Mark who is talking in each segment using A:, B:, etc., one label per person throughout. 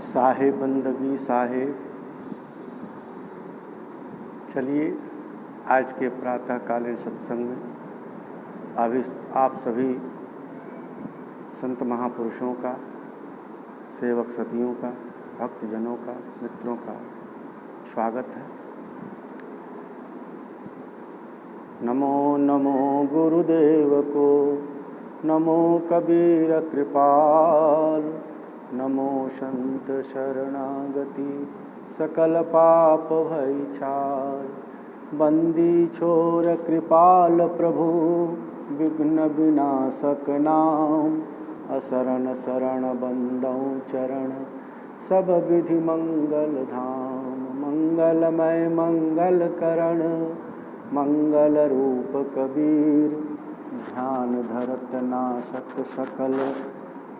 A: साहेब बंदगी साहेब। चलिए आज के प्रातःकालीन सत्संग में अभी आप सभी संत महापुरुषों का, सेवक सतियों का, भक्तजनों का, मित्रों का स्वागत है। नमो नमो गुरुदेव को, नमो कबीर कृपाल, नमो संत शरणागति सकल पाप भय छाल। बंदी छोर कृपाल प्रभु, विघ्न विनाशक नाम। असरण शरण बंदौ चरण, सब विधि मंगल धाम। मंगलमय मंगल करण, मंगल रूप कबीर। ध्यान धरत नाशक सकल,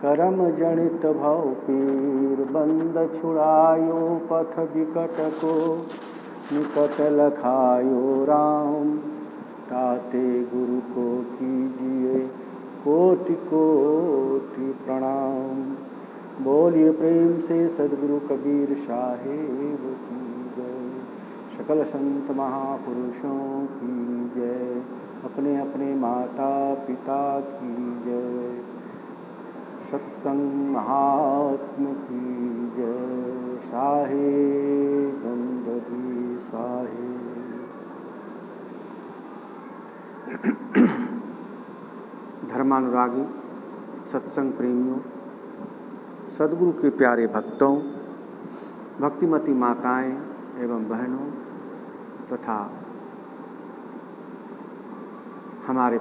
A: करम जनित भव पीर। बंद छुड़ायो पथ विकट को, निकट लखायो राम। ताते गुरु को कीजिए कोटि कोटि प्रणाम। बोलिए प्रेम से सद्गुरु कबीर साहेब की जय। सकल संत महापुरुषों की जय। अपने अपने माता पिता की जय। सत्संग महात्म की जय। साहेब बंदगी साहेब। धर्मानुरागी सत्संग प्रेमियों, सद्गुरु के प्यारे भक्तों, भक्तिमती माताएं एवं बहनों तथा हमारे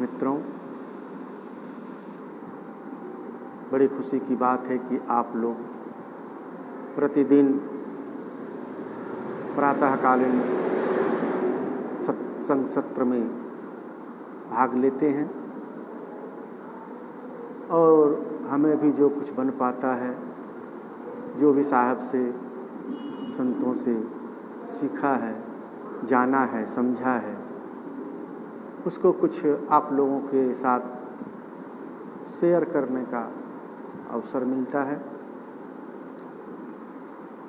A: मित्रों, बड़ी खुशी की बात है कि आप लोग प्रतिदिन प्रातःकालीन सत्संग सत्र में भाग लेते हैं और हमें भी जो कुछ बन पाता है, जो भी साहब से, संतों से सीखा है, जाना है, समझा है, उसको कुछ आप लोगों के साथ शेयर करने का अवसर मिलता है।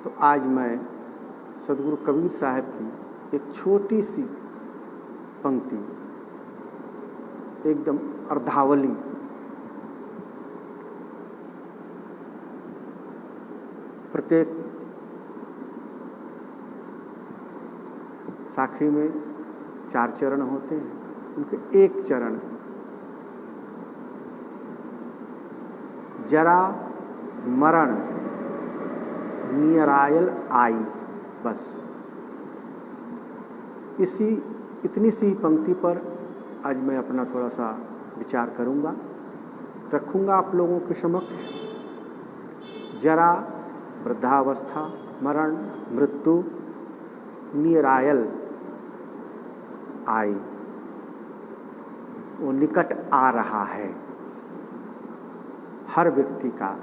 A: तो आज मैं सद्गुरु कबीर साहब की एक छोटी सी पंक्ति, एकदम अर्धावली, प्रत्येक साखी में 4 चरण होते हैं, उनके एक चरण जरा मरण नियरायल आई, बस इतनी सी पंक्ति पर आज मैं अपना थोड़ा सा विचार करूंगा, रखूंगा आप लोगों के समक्ष। जरा वृद्धावस्था, मरण, मृत्यु, नियरायल आई, वो निकट आ रहा है हर व्यक्ति का।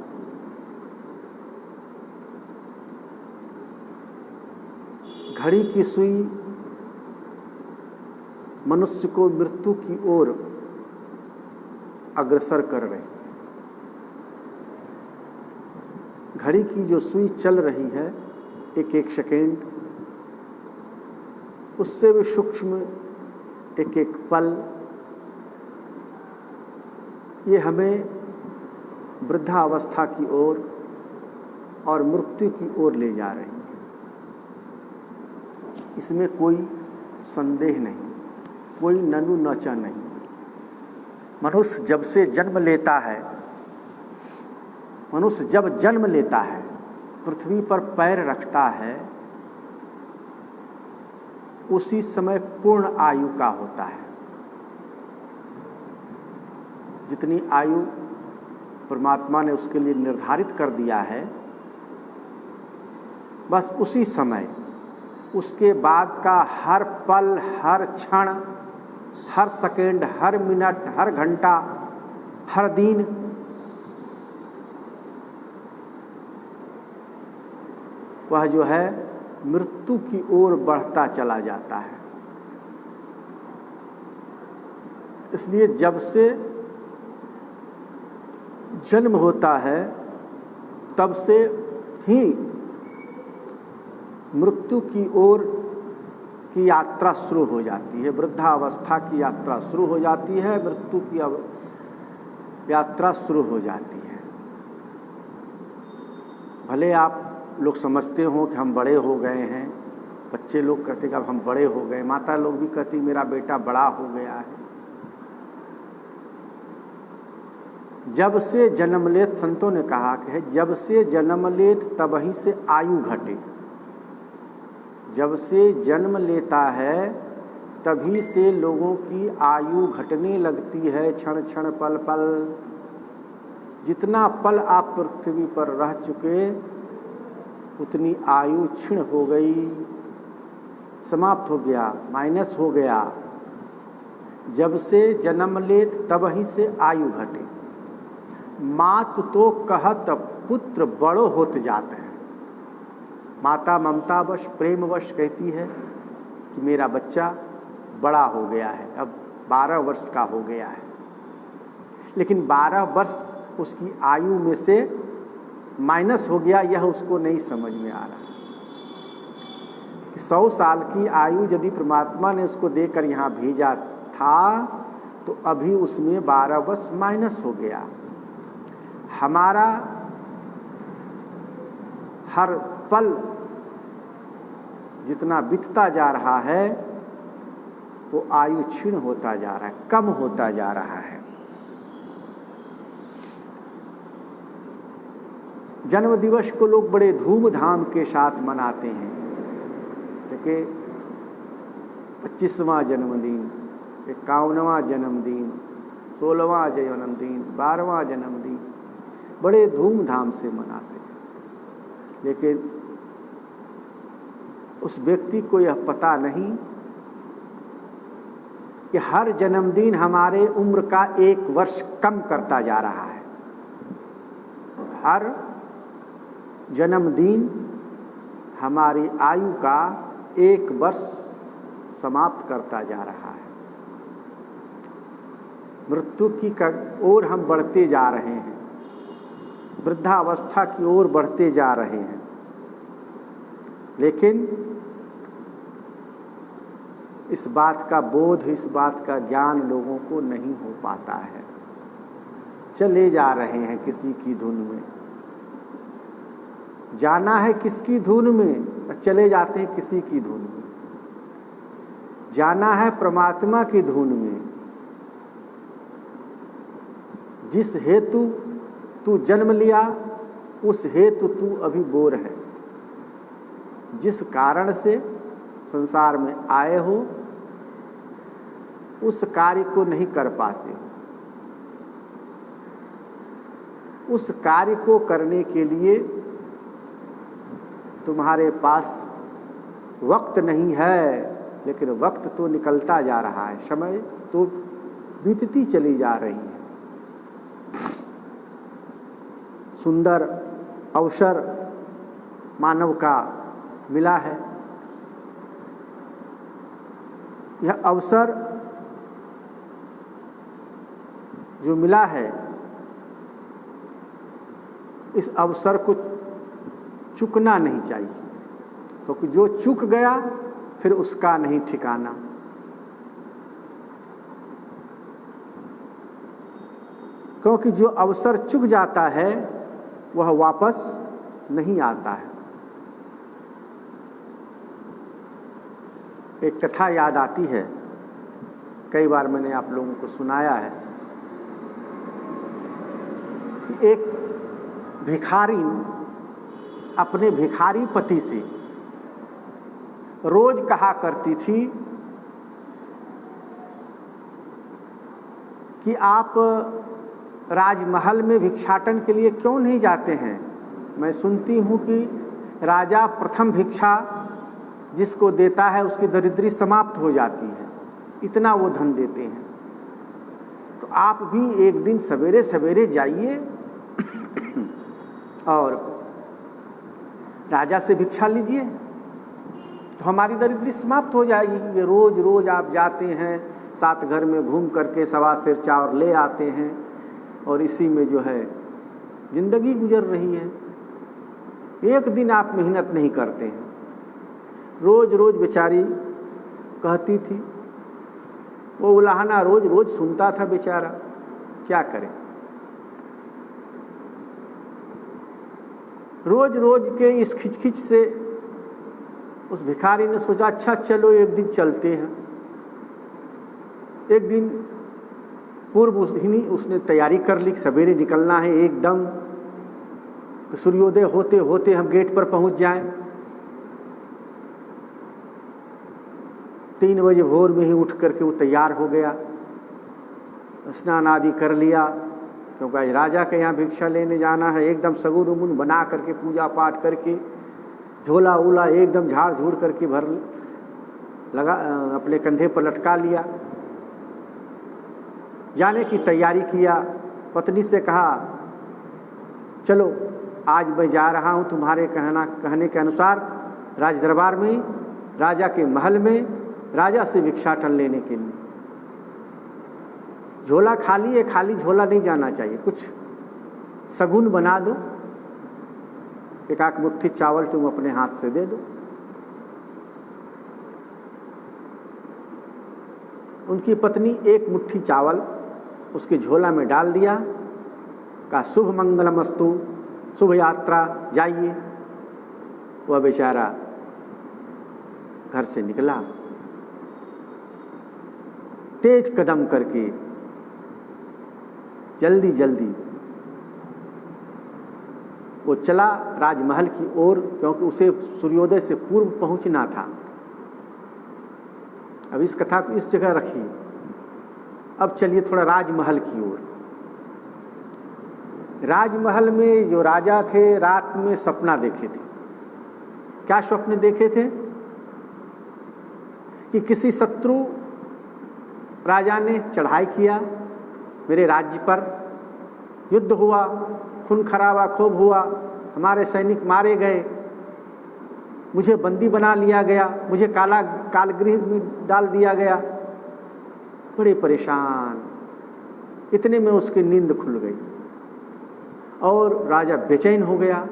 A: घड़ी की सुई मनुष्य को मृत्यु की ओर अग्रसर कर रही। घड़ी की जो सुई चल रही है, एक एक सेकेंड, उससे भी सूक्ष्म एक एक पल, ये हमें वृद्धावस्था की ओर और मृत्यु की ओर ले जा रही है। इसमें कोई संदेह नहीं, कोई ननु नचा नहीं। मनुष्य जब से जन्म लेता है, मनुष्य जब जन्म लेता है, पृथ्वी पर पैर रखता है, उसी समय पूर्ण आयु का होता है। जितनी आयु परमात्मा ने उसके लिए निर्धारित कर दिया है, बस उसी समय, उसके बाद का हर पल, हर क्षण, हर सेकेंड, हर मिनट, हर घंटा, हर दिन वह जो है मृत्यु की ओर बढ़ता चला जाता है। इसलिए जब से जन्म होता है तब से ही मृत्यु की ओर की यात्रा शुरू हो जाती है, वृद्धावस्था की यात्रा शुरू हो जाती है, मृत्यु की यात्रा शुरू हो जाती है। भले आप लोग समझते हो कि हम बड़े हो गए हैं, बच्चे लोग कहते कि अब हम बड़े हो गए, माता लोग भी कहती मेरा बेटा बड़ा हो गया है। जब से जन्म लेत, संतों ने कहा कि जब से जन्म लेत तबही से आयु घटे। जब से जन्म लेता है तभी से लोगों की आयु घटने लगती है, क्षण क्षण पल पल। जितना पल आप पृथ्वी पर रह चुके उतनी आयु क्षीण हो गई, समाप्त हो गया, माइनस हो गया। जब से जन्म लेत तबही से आयु घटे। मात तो कहत पुत्र बड़ो होत जाते हैं। माता ममतावश प्रेमवश कहती है कि मेरा बच्चा बड़ा हो गया है, अब 12 वर्ष का हो गया है। लेकिन 12 वर्ष उसकी आयु में से माइनस हो गया, यह उसको नहीं समझ में आ रहा। 100 साल की आयु यदि परमात्मा ने उसको देकर यहाँ भेजा था तो अभी उसमें 12 वर्ष माइनस हो गया। हमारा हर पल जितना बीतता जा रहा है वो आयु क्षीण होता जा रहा है, कम होता जा रहा है। जन्म दिवस को लोग बड़े धूमधाम के साथ मनाते हैं, क्योंकि 25वां जन्मदिन, 51वां जन्मदिन, 16वां जन्मदिन, 12वां जन्मदिन बड़े धूमधाम से मनाते हैं। लेकिन उस व्यक्ति को यह पता नहीं कि हर जन्मदिन हमारे उम्र का 1 वर्ष कम करता जा रहा है। हर जन्मदिन हमारी आयु का 1 वर्ष समाप्त करता जा रहा है। मृत्यु की ओर हम बढ़ते जा रहे हैं, वृद्धावस्था की ओर बढ़ते जा रहे हैं। लेकिन इस बात का बोध, इस बात का ज्ञान लोगों को नहीं हो पाता है। चले जा रहे हैं किसी की धुन में, जाना है किसकी धुन में, चले जाते हैं किसी की धुन में। जाना है परमात्मा की धुन में। जिस हेतु तू जन्म लिया उस हेतु तू अभी बोर है। जिस कारण से संसार में आए हो उस कार्य को नहीं कर पाते हो। उस कार्य को करने के लिए तुम्हारे पास वक्त नहीं है, लेकिन वक्त तो निकलता जा रहा है, समय तो बीतती चली जा रही है। सुंदर अवसर मानव का मिला है। यह अवसर जो मिला है, इस अवसर को चूकना नहीं चाहिए, क्योंकि जो चूक गया फिर उसका नहीं ठिकाना। क्योंकि जो अवसर चूक जाता है वह वापस नहीं आता है। एक कथा याद आती है, कई बार मैंने आप लोगों को सुनाया है। एक भिखारी अपने भिखारी पति से रोज कहा करती थी कि आप राजमहल में भिक्षाटन के लिए क्यों नहीं जाते हैं? मैं सुनती हूँ कि राजा प्रथम भिक्षा जिसको देता है उसकी दरिद्री समाप्त हो जाती है, इतना वो धन देते हैं। तो आप भी एक दिन सवेरे सवेरे जाइए और राजा से भिक्षा लीजिए, तो हमारी दरिद्री समाप्त हो जाएगी। ये रोज रोज आप जाते हैं, 7 घर में घूम करके 1.25 सेर चावल ले आते हैं और इसी में जो है जिंदगी गुजर रही है। एक दिन आप मेहनत नहीं करते हैं। रोज रोज बेचारी कहती थी, वो उलाहना रोज रोज सुनता था बेचारा, क्या करे। रोज रोज के इस खिचखिच से उस भिखारी ने सोचा, अच्छा चलो एक दिन चलते हैं। एक दिन पूर्व उसने तैयारी कर ली, सवेरे निकलना है एकदम, सूर्योदय होते होते हम गेट पर पहुंच जाएं। 3 बजे भोर में ही उठ करके वो तैयार हो गया, स्नान आदि कर लिया, क्योंकि आज राजा के यहाँ भिक्षा लेने जाना है। एकदम सगुन उगुन बना करके पूजा पाठ करके झोला उला एकदम झाड़ झूड़ करके भर लगा, अपने कंधे पर लटका लिया, जाने की तैयारी किया। पत्नी से कहा, चलो आज मैं जा रहा हूँ तुम्हारे कहने के अनुसार राज दरबार में, राजा के महल में, राजा से भिक्षाटन लेने के लिए। झोला खाली है, खाली झोला नहीं जाना चाहिए, कुछ सगुन बना दो, एक आध मुट्ठी चावल तुम अपने हाथ से दे दो। उनकी पत्नी एक मुट्ठी चावल उसके झोला में डाल दिया, कहा शुभ मंगलमस्तु, शुभ यात्रा, जाइए। वह बेचारा घर से निकला, तेज कदम करके जल्दी जल्दी वो चला राजमहल की ओर, क्योंकि उसे सूर्योदय से पूर्व पहुंचना था। अब इस कथा को इस जगह रखिए, अब चलिए थोड़ा राजमहल की ओर। राजमहल में जो राजा थे, रात में सपना देखे थे। क्या स्वप्न देखे थे? कि किसी शत्रु राजा ने चढ़ाई किया मेरे राज्य पर, युद्ध हुआ, खून खराबा खूब हुआ, हमारे सैनिक मारे गए, मुझे बंदी बना लिया गया, मुझे कालगृह में डाल दिया गया। बड़े परेशान, इतने में उसकी नींद खुल गई और राजा बेचैन हो गया,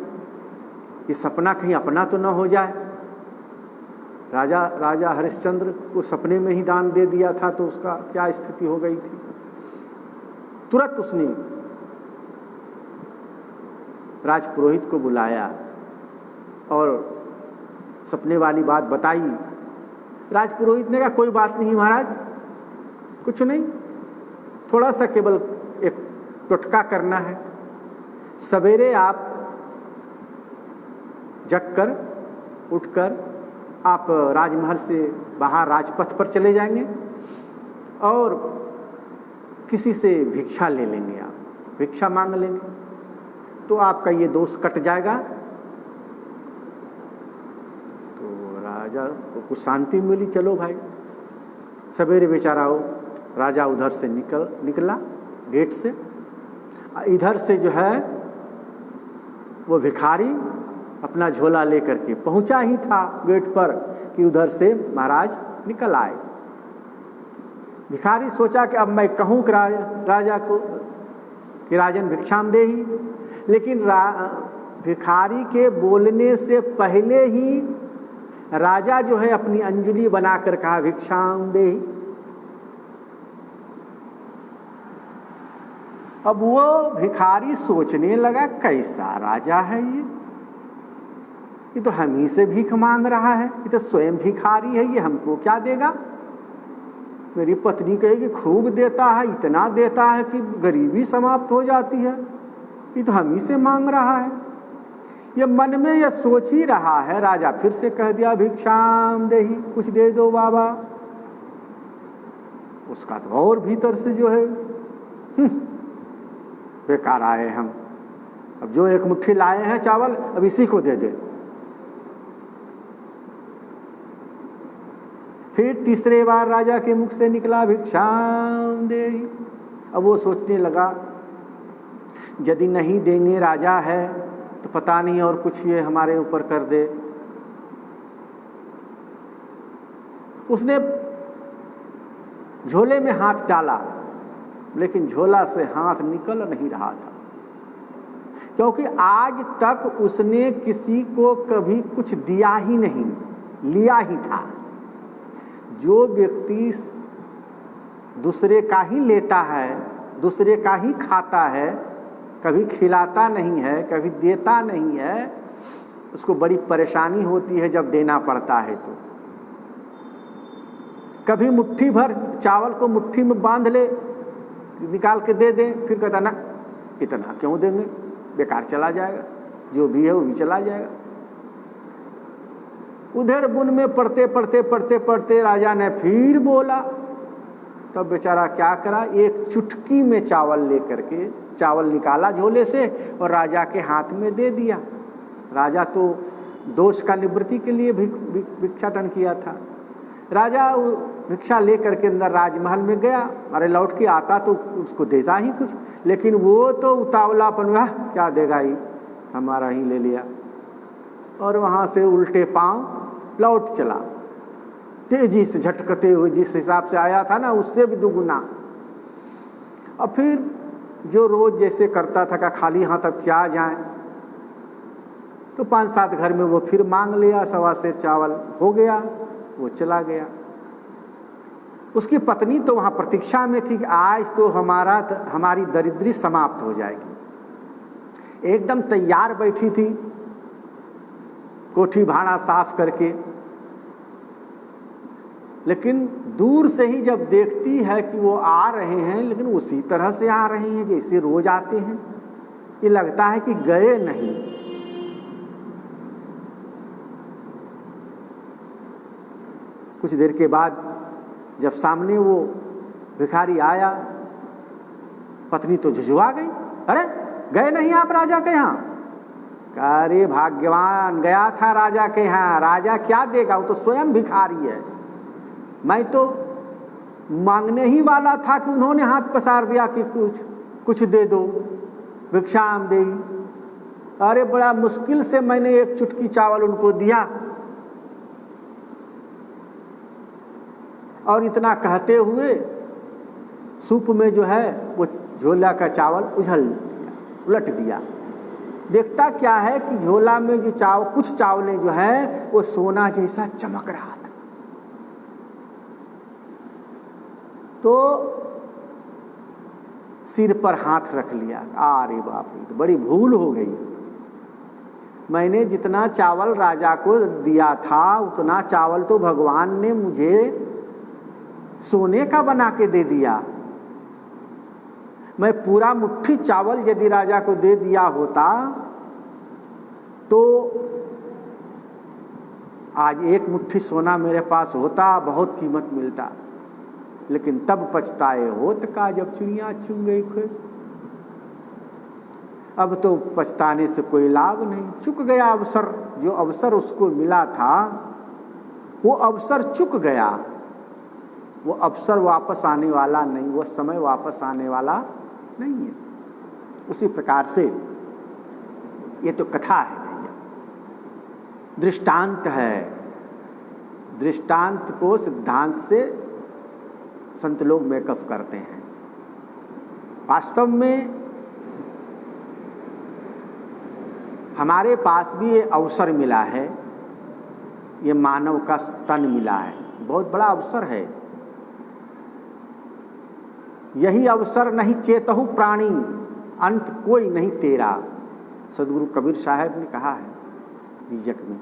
A: ये सपना कहीं अपना तो न हो जाए। राजा हरिश्चंद्र को सपने में ही दान दे दिया था, तो उसका क्या स्थिति हो गई थी। तुरंत उसने राजपुरोहित को बुलाया और सपने वाली बात बताई। राजपुरोहित ने कहा कोई बात नहीं महाराज, कुछ नहीं, थोड़ा सा केवल एक टोटका करना है। सवेरे आप जगकर उठकर आप राजमहल से बाहर राजपथ पर चले जाएंगे और किसी से भिक्षा ले लेंगे, आप भिक्षा मांग लेंगे, तो आपका ये दोष कट जाएगा। तो राजा को कुछ शांति मिली, चलो भाई। सवेरे बेचारा हो राजा उधर से निकला गेट से, इधर से जो है वो भिखारी अपना झोला लेकर के पहुंचा ही था गेट पर कि उधर से महाराज निकल आए। भिखारी सोचा कि अब मैं कहूं कि राजा को कि राजन भिक्षाम दे ही, लेकिन भिखारी के बोलने से पहले ही राजा जो है अपनी अंजलि बनाकर कहा भिक्षाम दे ही। अब वो भिखारी सोचने लगा कैसा राजा है ये तो हम ही से भीख मांग रहा है, ये तो स्वयं भिखारी है, ये हमको क्या देगा। मेरी पत्नी कहेगी खूब देता है, इतना देता है कि गरीबी समाप्त हो जाती है, ये तो हम ही से मांग रहा है। ये मन में ये सोच ही रहा है। राजा फिर से कह दिया भिक्षाम दे ही, कुछ दे दो बाबा। उसका तो और भीतर से जो है बेकार आए हम, अब जो एक मुट्ठी लाए हैं चावल अब इसी को दे दे। फिर तीसरे बार राजा के मुख से निकला भिक्षाम दे ही। अब वो सोचने लगा यदि नहीं देंगे राजा है तो पता नहीं और कुछ ये हमारे ऊपर कर दे। उसने झोले में हाथ डाला, लेकिन झोला से हाथ निकल नहीं रहा था। क्योंकि आज तक उसने किसी को कभी कुछ दिया ही नहीं, लिया ही था। जो व्यक्ति दूसरे का ही लेता है, दूसरे का ही खाता है, कभी खिलाता नहीं है, कभी देता नहीं है, उसको बड़ी परेशानी होती है जब देना पड़ता है। तो कभी मुट्ठी भर चावल को मुट्ठी में बांध ले, निकाल के दे दे, फिर कहता ना इतना क्यों देंगे, बेकार चला जाएगा, जो भी है वो भी चला जाएगा। उधर बुन में पढ़ते पढ़ते पढ़ते पढ़ते राजा ने फिर बोला, तब बेचारा क्या करा, एक चुटकी में चावल लेकर के चावल निकाला झोले से और राजा के हाथ में दे दिया। राजा तो दोष का निवृत्ति के लिए भिक्षाटन किया था। राजा भिक्षा लेकर के अंदर राजमहल में गया, अरे लौट के आता तो उसको देता ही कुछ, लेकिन वो तो उतावलापन में क्या देगा ही, हमारा ही ले लिया, और वहाँ से उल्टे पांव लौट चला, तेजी से झटकते हुए, जिस हिसाब से आया था ना उससे भी दुगुना। और फिर जो रोज जैसे करता था, का खाली हाथ अब क्या जाए, तो 5-7 घर में वो फिर मांग लिया, 1.25 सेर चावल हो गया, वो चला गया। उसकी पत्नी तो वहाँ प्रतीक्षा में थी कि आज तो हमारी दरिद्री समाप्त हो जाएगी। एकदम तैयार बैठी थी, कोठी भाड़ा साफ करके, लेकिन दूर से ही जब देखती है कि वो आ रहे हैं, लेकिन उसी तरह से आ रहे हैं जैसे रोज आते हैं, ये लगता है कि गए नहीं। कुछ देर के बाद जब सामने वो भिखारी आया, पत्नी तो झुझुआ गई, अरे गए नहीं आप राजा के यहाँ? अरे भाग्यवान, गया था राजा के यहाँ, राजा क्या देगा, वो तो स्वयं भिखारी है। मैं तो मांगने ही वाला था कि उन्होंने हाथ पसार दिया कि कुछ दे दो, भिक्षाम देगी। अरे बड़ा मुश्किल से मैंने एक चुटकी चावल उनको दिया, और इतना कहते हुए सूप में जो है वो झोला का चावल उलट दिया। देखता क्या है कि झोला में जो कुछ चावलें जो है वो सोना जैसा चमक रहा था। तो सिर पर हाथ रख लिया, अरे बाप रे, तो बड़ी भूल हो गई। मैंने जितना चावल राजा को दिया था उतना चावल तो भगवान ने मुझे सोने का बना के दे दिया। मैं पूरा मुट्ठी चावल यदि राजा को दे दिया होता तो आज एक मुट्ठी सोना मेरे पास होता, बहुत कीमत मिलता। लेकिन तब पछताए होत का जब चिड़िया चुन गई खुद। अब तो पछताने से कोई लाभ नहीं, चुक गया अवसर। जो अवसर उसको मिला था वो अवसर चुक गया, वो अवसर वापस आने वाला नहीं, वो समय वापस आने वाला नहीं है। उसी प्रकार से ये तो कथा है भैया, दृष्टांत है। दृष्टांत को सिद्धांत से संत लोग मेकअप करते हैं। वास्तव में हमारे पास भी ये अवसर मिला है, ये मानव का तन मिला है, बहुत बड़ा अवसर है। यही अवसर नहीं चेतहु प्राणी, अंत कोई नहीं तेरा। सदगुरु कबीर साहब ने कहा है बीजक में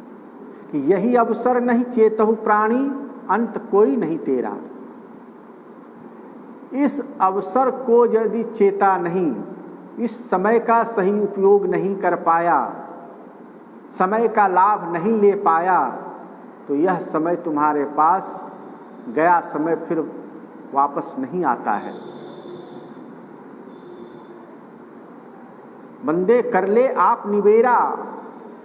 A: कि यही अवसर नहीं चेतहु प्राणी, अंत कोई नहीं तेरा। इस अवसर को यदि चेता नहीं, इस समय का सही उपयोग नहीं कर पाया, समय का लाभ नहीं ले पाया, तो यह समय तुम्हारे पास गया समय फिर वापस नहीं आता है। बंदे कर ले आप निवेरा,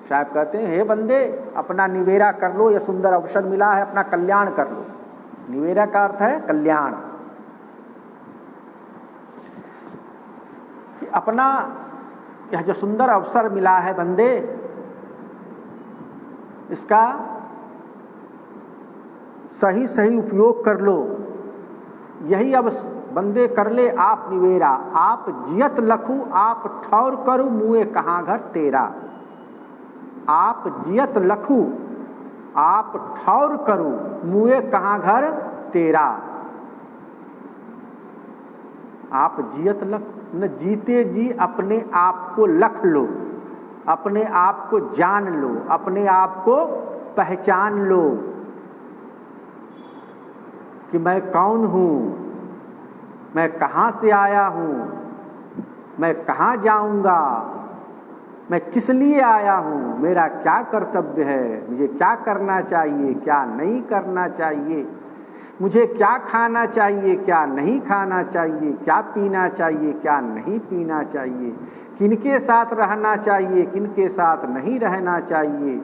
A: साहब कहते हैं हे बंदे अपना निवेरा कर लो, यह सुंदर अवसर मिला है, अपना कल्याण कर लो। निवेरा का अर्थ है कल्याण, कि अपना यह जो सुंदर अवसर मिला है बंदे, इसका सही सही उपयोग कर लो। यही अब बंदे कर ले आप निवेरा, आप जियत लखू आप ठौर करू मुए कहाँ घर तेरा। आप जियत लखू आप ठौर करू मुए कहाँ घर तेरा। आप जियत लख न जीते जी अपने आप को लख लो, अपने आप को जान लो, अपने आप को पहचान लो कि मैं कौन हूँ, मैं कहाँ से आया हूँ, मैं कहाँ जाऊँगा, मैं किस लिए आया हूँ, मेरा क्या कर्तव्य है, मुझे क्या करना चाहिए क्या नहीं करना चाहिए, मुझे क्या खाना चाहिए क्या नहीं खाना चाहिए, क्या पीना चाहिए क्या नहीं पीना चाहिए, किनके साथ रहना चाहिए किनके साथ नहीं रहना चाहिए।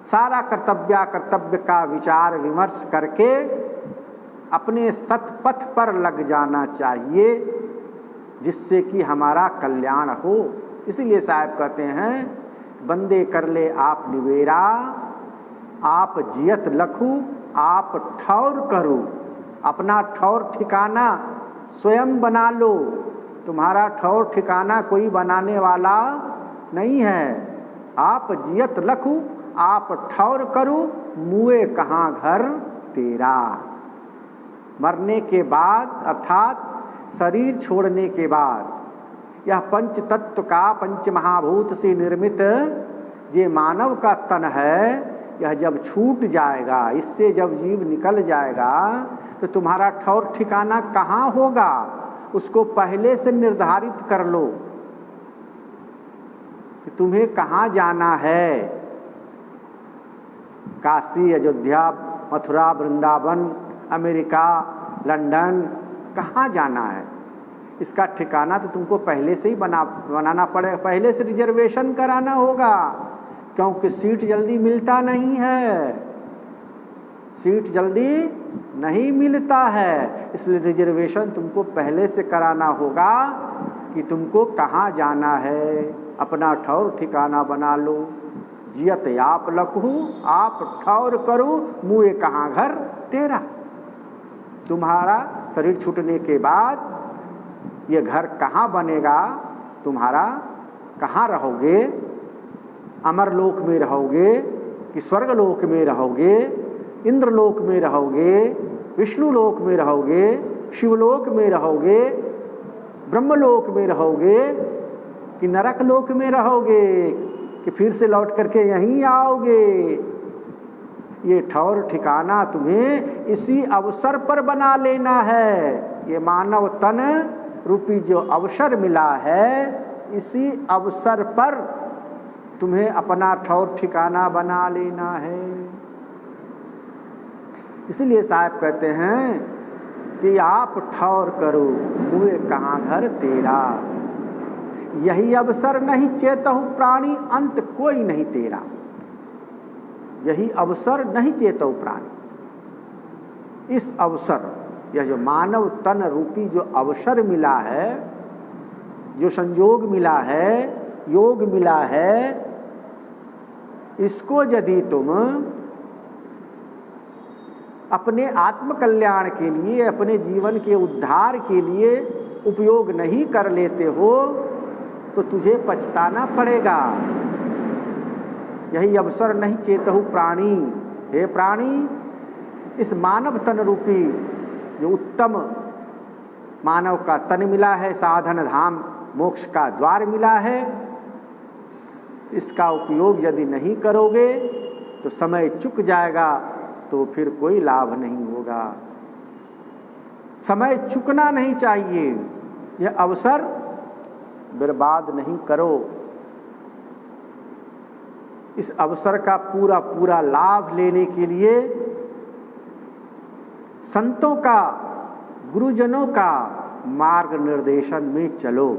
A: सारा कर्तव्य का विचार विमर्श करके अपने सतपथ पर लग जाना चाहिए जिससे कि हमारा कल्याण हो। इसीलिए साहब कहते हैं बंदे कर ले आप निवेरा, आप जियत लखू आप ठौर करो। अपना ठौर ठिकाना स्वयं बना लो, तुम्हारा ठौर ठिकाना कोई बनाने वाला नहीं है। आप जियत लखू आप ठौर करो मुए कहाँ घर तेरा। मरने के बाद अर्थात शरीर छोड़ने के बाद यह पंच तत्व का पंच महाभूत से निर्मित ये मानव का तन है, यह जब छूट जाएगा, इससे जब जीव निकल जाएगा तो तुम्हारा ठौर ठिकाना कहाँ होगा उसको पहले से निर्धारित कर लो कि तुम्हें कहाँ जाना है। काशी, अयोध्या, मथुरा, वृंदावन, अमेरिका, लंदन, कहाँ जाना है इसका ठिकाना तो तुमको पहले से ही बनाना पड़ेगा, पहले से रिजर्वेशन कराना होगा, क्योंकि सीट जल्दी मिलता नहीं है, सीट जल्दी नहीं मिलता है। इसलिए रिजर्वेशन तुमको पहले से कराना होगा कि तुमको कहाँ जाना है। अपना ठौर ठिकाना बना लो। जियत आप लखू आप ठौर करो मुए कहाँ घर तेरा। तुम्हारा शरीर छूटने के बाद ये घर कहाँ बनेगा, तुम्हारा कहाँ रहोगे, अमरलोक में रहोगे कि स्वर्गलोक में रहोगे, इंद्रलोक में रहोगे, विष्णुलोक में रहोगे, शिवलोक में रहोगे, ब्रह्मलोक में रहोगे कि नरक लोक में रहोगे कि फिर से लौट करके यहीं आओगे। ये ठौर ठिकाना तुम्हें इसी अवसर पर बना लेना है। ये मानव तन रूपी जो अवसर मिला है, इसी अवसर पर तुम्हें अपना ठौर ठिकाना बना लेना है। इसलिए साहब कहते हैं कि आप ठौर करो मुए कहाँ घर तेरा। यही अवसर नहीं चेतहु प्राणी अंत कोई नहीं तेरा। यही अवसर नहीं चेतहु प्राणी। इस अवसर, यह जो मानव तन रूपी जो अवसर मिला है, जो संयोग मिला है, योग मिला है, इसको यदि तुम अपने आत्म कल्याण के लिए, अपने जीवन के उद्धार के लिए उपयोग नहीं कर लेते हो तो तुझे पछताना पड़ेगा। यही अवसर नहीं चेतहु प्राणी। हे प्राणी, इस मानव तन रूपी जो उत्तम मानव का तन मिला है, साधन धाम मोक्ष का द्वार मिला है, इसका उपयोग यदि नहीं करोगे तो समय चुक जाएगा, तो फिर कोई लाभ नहीं होगा। समय चुकना नहीं चाहिए। यह अवसर बर्बाद नहीं करो। इस अवसर का पूरा पूरा लाभ लेने के लिए संतों का, गुरुजनों का मार्ग निर्देशन में चलो।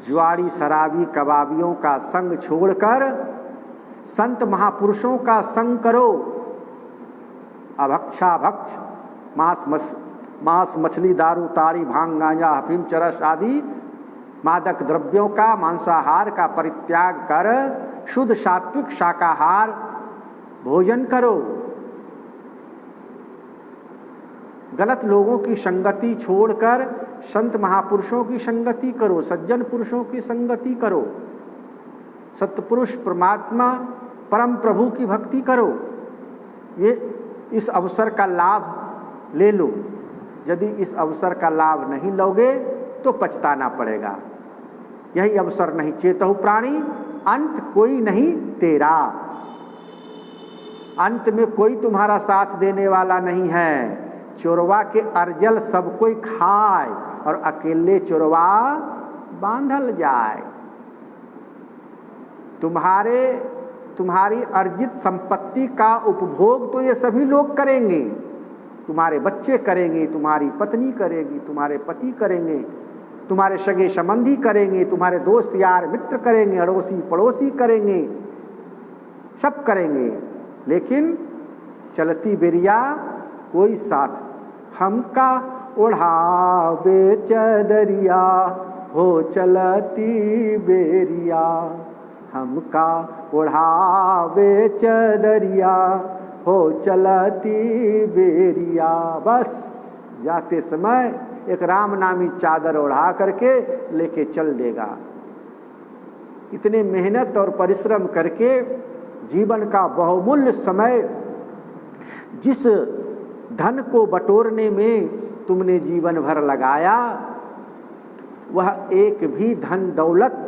A: जुआरी शराबी कबाबियों का संग छोड़कर संत महापुरुषों का संग करो। अभक्षाभक्ष, मांस मछली दारू ताड़ी भांग गांजा अफीम चरस आदि मादक द्रव्यों का, मांसाहार का परित्याग कर शुद्ध सात्विक शाकाहार भोजन करो। गलत लोगों की संगति छोड़कर संत महापुरुषों की संगति करो, सज्जन पुरुषों की संगति करो, सत्पुरुष परमात्मा परम प्रभु की भक्ति करो। ये इस अवसर का लाभ ले लो। यदि इस अवसर का लाभ नहीं लोगे तो पछताना पड़ेगा। यही अवसर नहीं चेतहु प्राणी, अंत कोई नहीं तेरा। अंत में कोई तुम्हारा साथ देने वाला नहीं है। चोरवा के अर्जल सब कोई खाए और अकेले चोरवा बांधल जाए। तुम्हारी अर्जित संपत्ति का उपभोग तो ये सभी लोग करेंगे। तुम्हारे बच्चे करेंगे, तुम्हारी पत्नी करेगी, तुम्हारे पति करेंगे, तुम्हारे सगे संबंधी करेंगे, तुम्हारे दोस्त यार मित्र करेंगे, अड़ोसी पड़ोसी करेंगे, सब करेंगे। लेकिन चलती बेरिया कोई साथ हमका ओढ़ावे चदरिया हो चलती बेरिया, हमका ओढ़ावे चदरिया हो चलती बेरिया। बस जाते समय एक राम नामी चादर ओढ़ा करके लेके चल देगा। इतने मेहनत और परिश्रम करके जीवन का बहुमूल्य समय जिस धन को बटोरने में तुमने जीवन भर लगाया, वह एक भी धन दौलत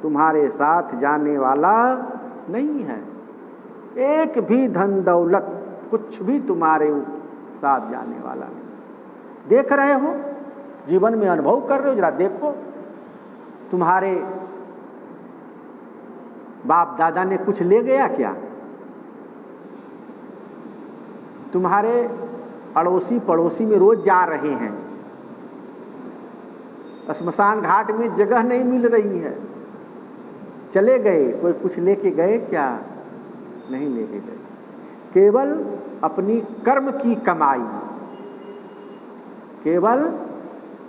A: तुम्हारे साथ जाने वाला नहीं है। एक भी धन दौलत कुछ भी तुम्हारे साथ जाने वाला नहीं। देख रहे हो, जीवन में अनुभव कर रहे हो, जरा देखो तुम्हारे बाप दादा ने कुछ ले गया क्या? तुम्हारे अड़ोसी पड़ोसी में रोज जा रहे हैं, श्मशान घाट में जगह नहीं मिल रही है, चले गए, कोई कुछ लेके गए क्या? नहीं लेके गए। केवल अपनी कर्म की कमाई, केवल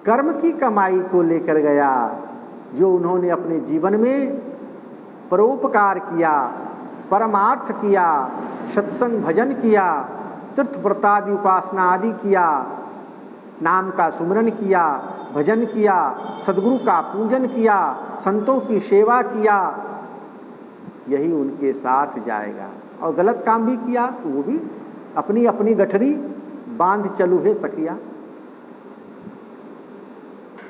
A: कर्म की कमाई को लेकर गया, जो उन्होंने अपने जीवन में परोपकार किया, परमार्थ किया, सत्संग भजन किया, तीर्थ व्रतादि उपासना आदि किया, नाम का सुमरन किया, भजन किया, सद्गुरु का पूजन किया, संतों की सेवा किया, यही उनके साथ जाएगा। और गलत काम भी किया तो वो भी अपनी अपनी गठरी बांध चलू है सखिया।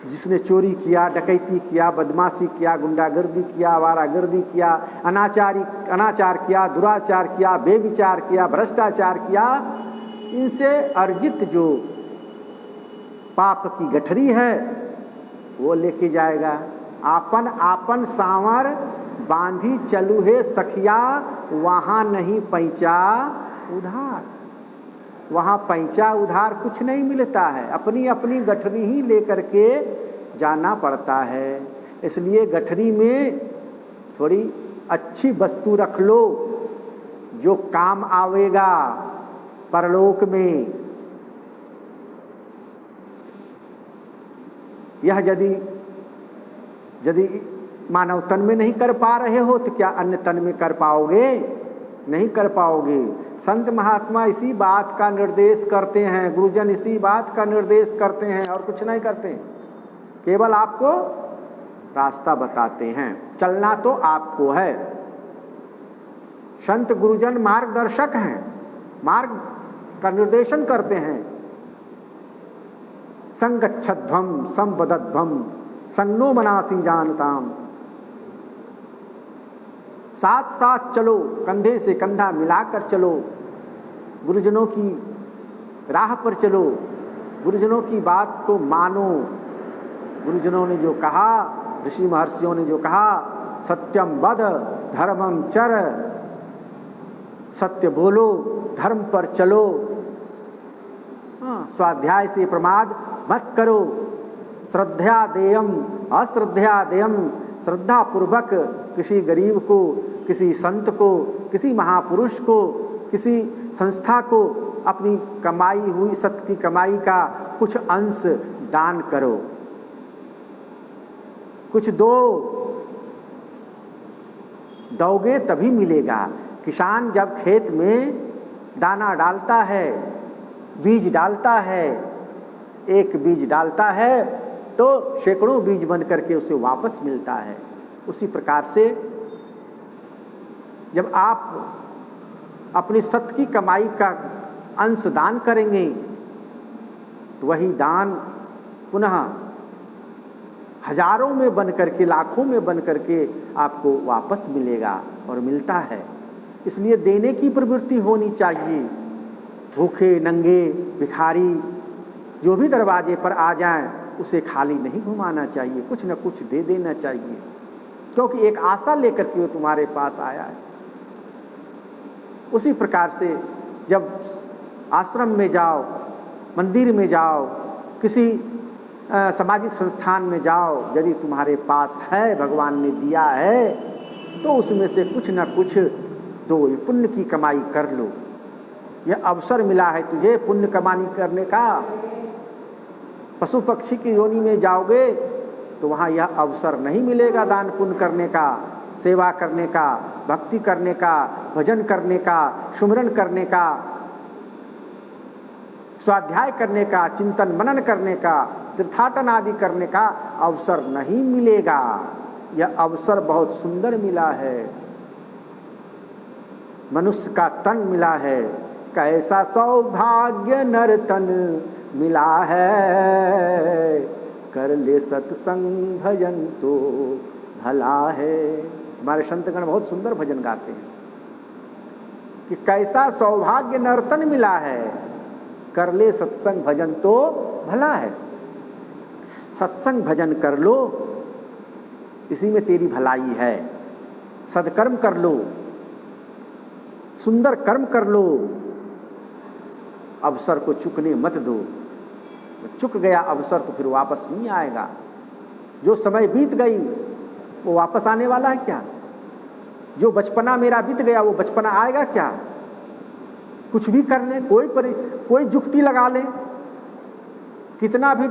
A: जिसने चोरी किया, डकैती किया, बदमाशी किया, गुंडागर्दी किया, आवारागर्दी किया, अनाचार किया, दुराचार किया, बेविचार किया, भ्रष्टाचार किया, इनसे अर्जित जो पाप की गठरी है वो लेके जाएगा। आपन आपन सांवर बांधी चलू है सखिया, वहां नहीं पैंचा उधार। वहां पैंचा उधार कुछ नहीं मिलता है, अपनी अपनी गठरी ही लेकर के जाना पड़ता है। इसलिए गठरी में थोड़ी अच्छी वस्तु रख लो जो काम आवेगा परलोक में। यह यदि मानव तन में नहीं कर पा रहे हो तो क्या अन्य तन में कर पाओगे? नहीं कर पाओगे। संत महात्मा इसी बात का निर्देश करते हैं, गुरुजन इसी बात का निर्देश करते हैं और कुछ नहीं करते, केवल आपको रास्ता बताते हैं। चलना तो आपको है। संत गुरुजन मार्गदर्शक हैं, मार्ग का निर्देशन करते हैं। संगच्छध्वम संवदध्वम संगनो मनासी जानताम। साथ साथ चलो, कंधे से कंधा मिलाकर चलो, गुरुजनों की राह पर चलो, गुरुजनों की बात को मानो। गुरुजनों ने जो कहा, ऋषि महर्षियों ने जो कहा, सत्यम वद धर्मम चर, सत्य बोलो, धर्म पर चलो, स्वाध्याय से प्रमाद मत करो, श्रद्धा देयम अश्रद्धा देयम, श्रद्धा पूर्वक किसी गरीब को, किसी संत को, किसी महापुरुष को, किसी संस्था को अपनी कमाई हुई सत्य की कमाई का कुछ अंश दान करो, कुछ दो। दोगे तभी मिलेगा। किसान जब खेत में दाना डालता है बीज डालता है, एक बीज डालता है तो सैकड़ों बीज बन करके उसे वापस मिलता है। उसी प्रकार से जब आप अपनी सत की कमाई का अंश दान करेंगे तो वही दान पुनः हजारों में बन करके, लाखों में बन करके आपको वापस मिलेगा और मिलता है। इसलिए देने की प्रवृत्ति होनी चाहिए। भूखे, नंगे, भिखारी जो भी दरवाजे पर आ जाएं उसे खाली नहीं घुमाना चाहिए, कुछ न कुछ दे देना चाहिए, क्योंकि एक आशा लेकर के वो तुम्हारे पास आया है। उसी प्रकार से जब आश्रम में जाओ, मंदिर में जाओ, किसी सामाजिक संस्थान में जाओ, यदि तुम्हारे पास है, भगवान ने दिया है, तो उसमें से कुछ न कुछ दो, पुण्य की कमाई कर लो। यह अवसर मिला है तुझे पुण्य कमाई करने का। पशु पक्षी की योनि में जाओगे तो वहाँ यह अवसर नहीं मिलेगा दान पुण्य करने का, सेवा करने का, भक्ति करने का, भजन करने का, सुमिरन करने का, स्वाध्याय करने का, चिंतन मनन करने का, तीर्थाटन आदि करने का अवसर नहीं मिलेगा। यह अवसर बहुत सुंदर मिला है, मनुष्य का तन मिला है। कैसा सौभाग्य नर तन मिला है, कर ले सत्संग भजन तो भला है। हमारे संतगण बहुत सुंदर भजन गाते हैं कि कैसा सौभाग्य नर्तन मिला है, कर ले सत्संग भजन तो भला है। सत्संग भजन कर लो, इसी में तेरी भलाई है। सदकर्म कर लो, सुंदर कर्म कर लो, अवसर को चुकने मत दो। चुक गया अवसर तो फिर वापस नहीं आएगा। जो समय बीत गई वो वापस आने वाला है क्या? जो बचपना मेरा बीत गया वो बचपना आएगा क्या? कुछ भी कर ले, कोई जुक्ति लगा ले, कितना भी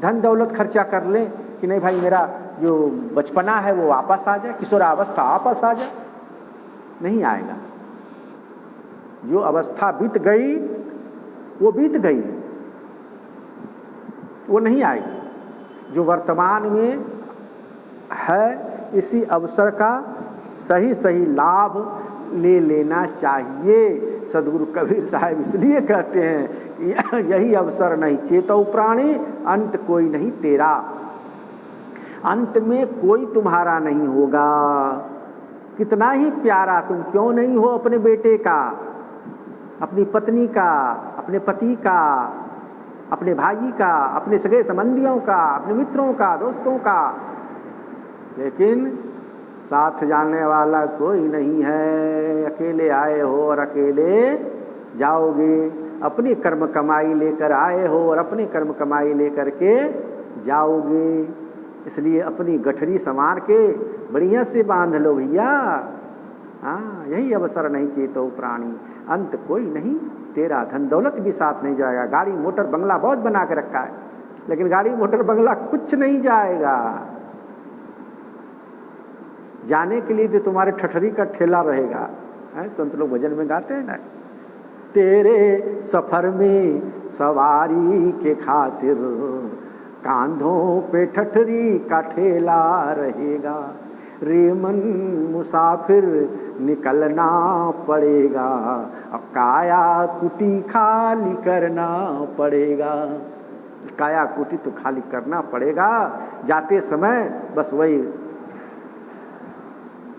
A: धन दौलत खर्चा कर ले कि नहीं भाई मेरा जो बचपना है वो वापस आ जाए, किशोरावस्था वापस आ जाए, नहीं आएगा। जो अवस्था बीत गई वो बीत गई, वो नहीं आएगी। जो वर्तमान में है इसी अवसर का सही सही लाभ ले लेना चाहिए। सदगुरु कबीर साहब इसलिए कहते हैं कि यही अवसर नहीं चेतो प्राणी, अंत कोई नहीं तेरा। अंत में कोई तुम्हारा नहीं होगा। कितना ही प्यारा तुम क्यों नहीं हो अपने बेटे का, अपनी पत्नी का, अपने पति का, अपने भाई का, अपने सगे संबंधियों का, अपने मित्रों का, दोस्तों का, लेकिन साथ जाने वाला कोई नहीं है। अकेले आए हो और अकेले जाओगे। अपनी कर्म कमाई लेकर आए हो और अपनी कर्म कमाई लेकर के जाओगे। इसलिए अपनी गठरी संवार के बढ़िया से बांध लो भैया। हाँ, यही अवसर नहीं चेतो प्राणी, अंत कोई नहीं तेरा। धन दौलत भी साथ नहीं जाएगा। गाड़ी मोटर बंगला बहुत बना के रखा है, लेकिन गाड़ी मोटर बंगला कुछ नहीं जाएगा। जाने के लिए तो तुम्हारे ठठरी का ठेला रहेगा। संत लोग भजन में गाते हैं ना, तेरे सफर में सवारी के खातिर कांधों पे ठठरी का ठेला रहेगा। रे मन मुसाफिर निकलना पड़ेगा, अब काया कुटी खाली करना पड़ेगा। काया कुटी तो खाली करना पड़ेगा। जाते समय बस वही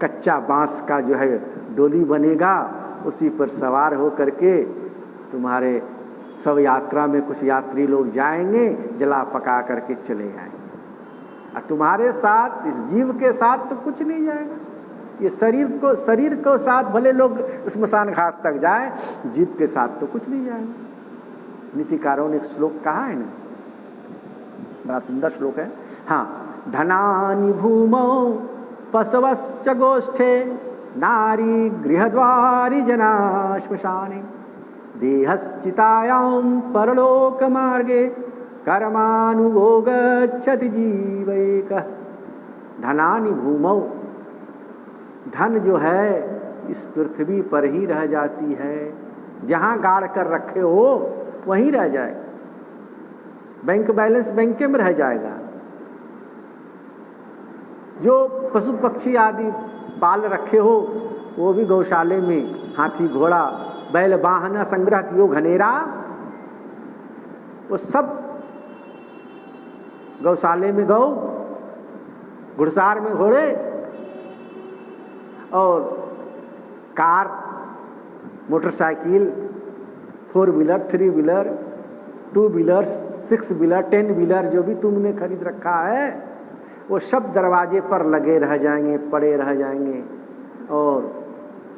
A: कच्चा बांस का जो है डोली बनेगा, उसी पर सवार हो करके तुम्हारे सब यात्रा में कुछ यात्री लोग जाएंगे, जला पका करके चले जाएंगे। और तुम्हारे साथ, इस जीव के साथ तो कुछ नहीं जाएगा। ये शरीर को साथ भले लोग स्मशान घाट तक जाए, जीव के साथ तो कुछ नहीं जाएगा। नीतिकारों ने एक श्लोक कहा है ना, बड़ा सुंदर श्लोक है। हाँ, धनानि भूमौ पशवश्च गोष्ठे, नारी गृहद्वारि जना श्मशाने, देहश्चितायां परलोक मार्गे, कर्मानुगोगच्छति जीवैकः। धनानि भूमौ, धन जो है इस पृथ्वी पर ही रह जाती है। जहां गाड़ कर रखे हो वहीं रह जाएगा। बैंक बैलेंस बैंक में रह जाएगा। जो पशु पक्षी आदि पाल रखे हो वो भी गौशाले में, हाथी घोड़ा बैल वाहन संग्रह कियो घनेरा, वो सब गौशाले में गौ, घुड़सार में घोड़े, और car, motorcycle, 4 wheeler, 3 wheeler, 2 wheeler, 6 wheeler, 10 wheeler जो भी तुमने खरीद रखा है वो सब दरवाजे पर लगे रह जाएंगे, पड़े रह जाएंगे, और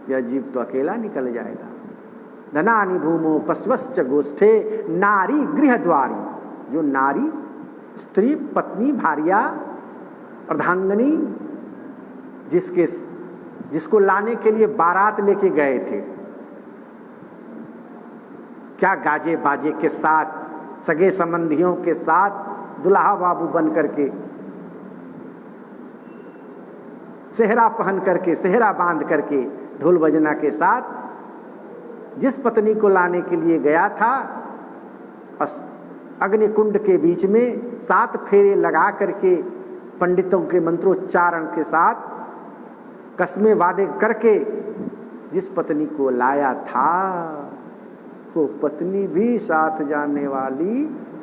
A: यह जीव तो अकेला निकल जाएगा। धनानि भूमो पशवश्च गोष्ठे नारी गृहद्वारी। जो नारी, स्त्री, पत्नी, भार्या, अर्धांगनी, जिसको लाने के लिए बारात लेके गए थे, क्या गाजे बाजे के साथ, सगे संबंधियों के साथ दुल्हा बाबू बन करके, सेहरा पहन करके, सेहरा बांध करके, ढोल बजना के साथ जिस पत्नी को लाने के लिए गया था, अग्निकुंड के बीच में 7 फेरे लगा करके पंडितों के मंत्रोच्चारण के साथ कसमें वादे करके जिस पत्नी को लाया था वो पत्नी भी साथ जाने वाली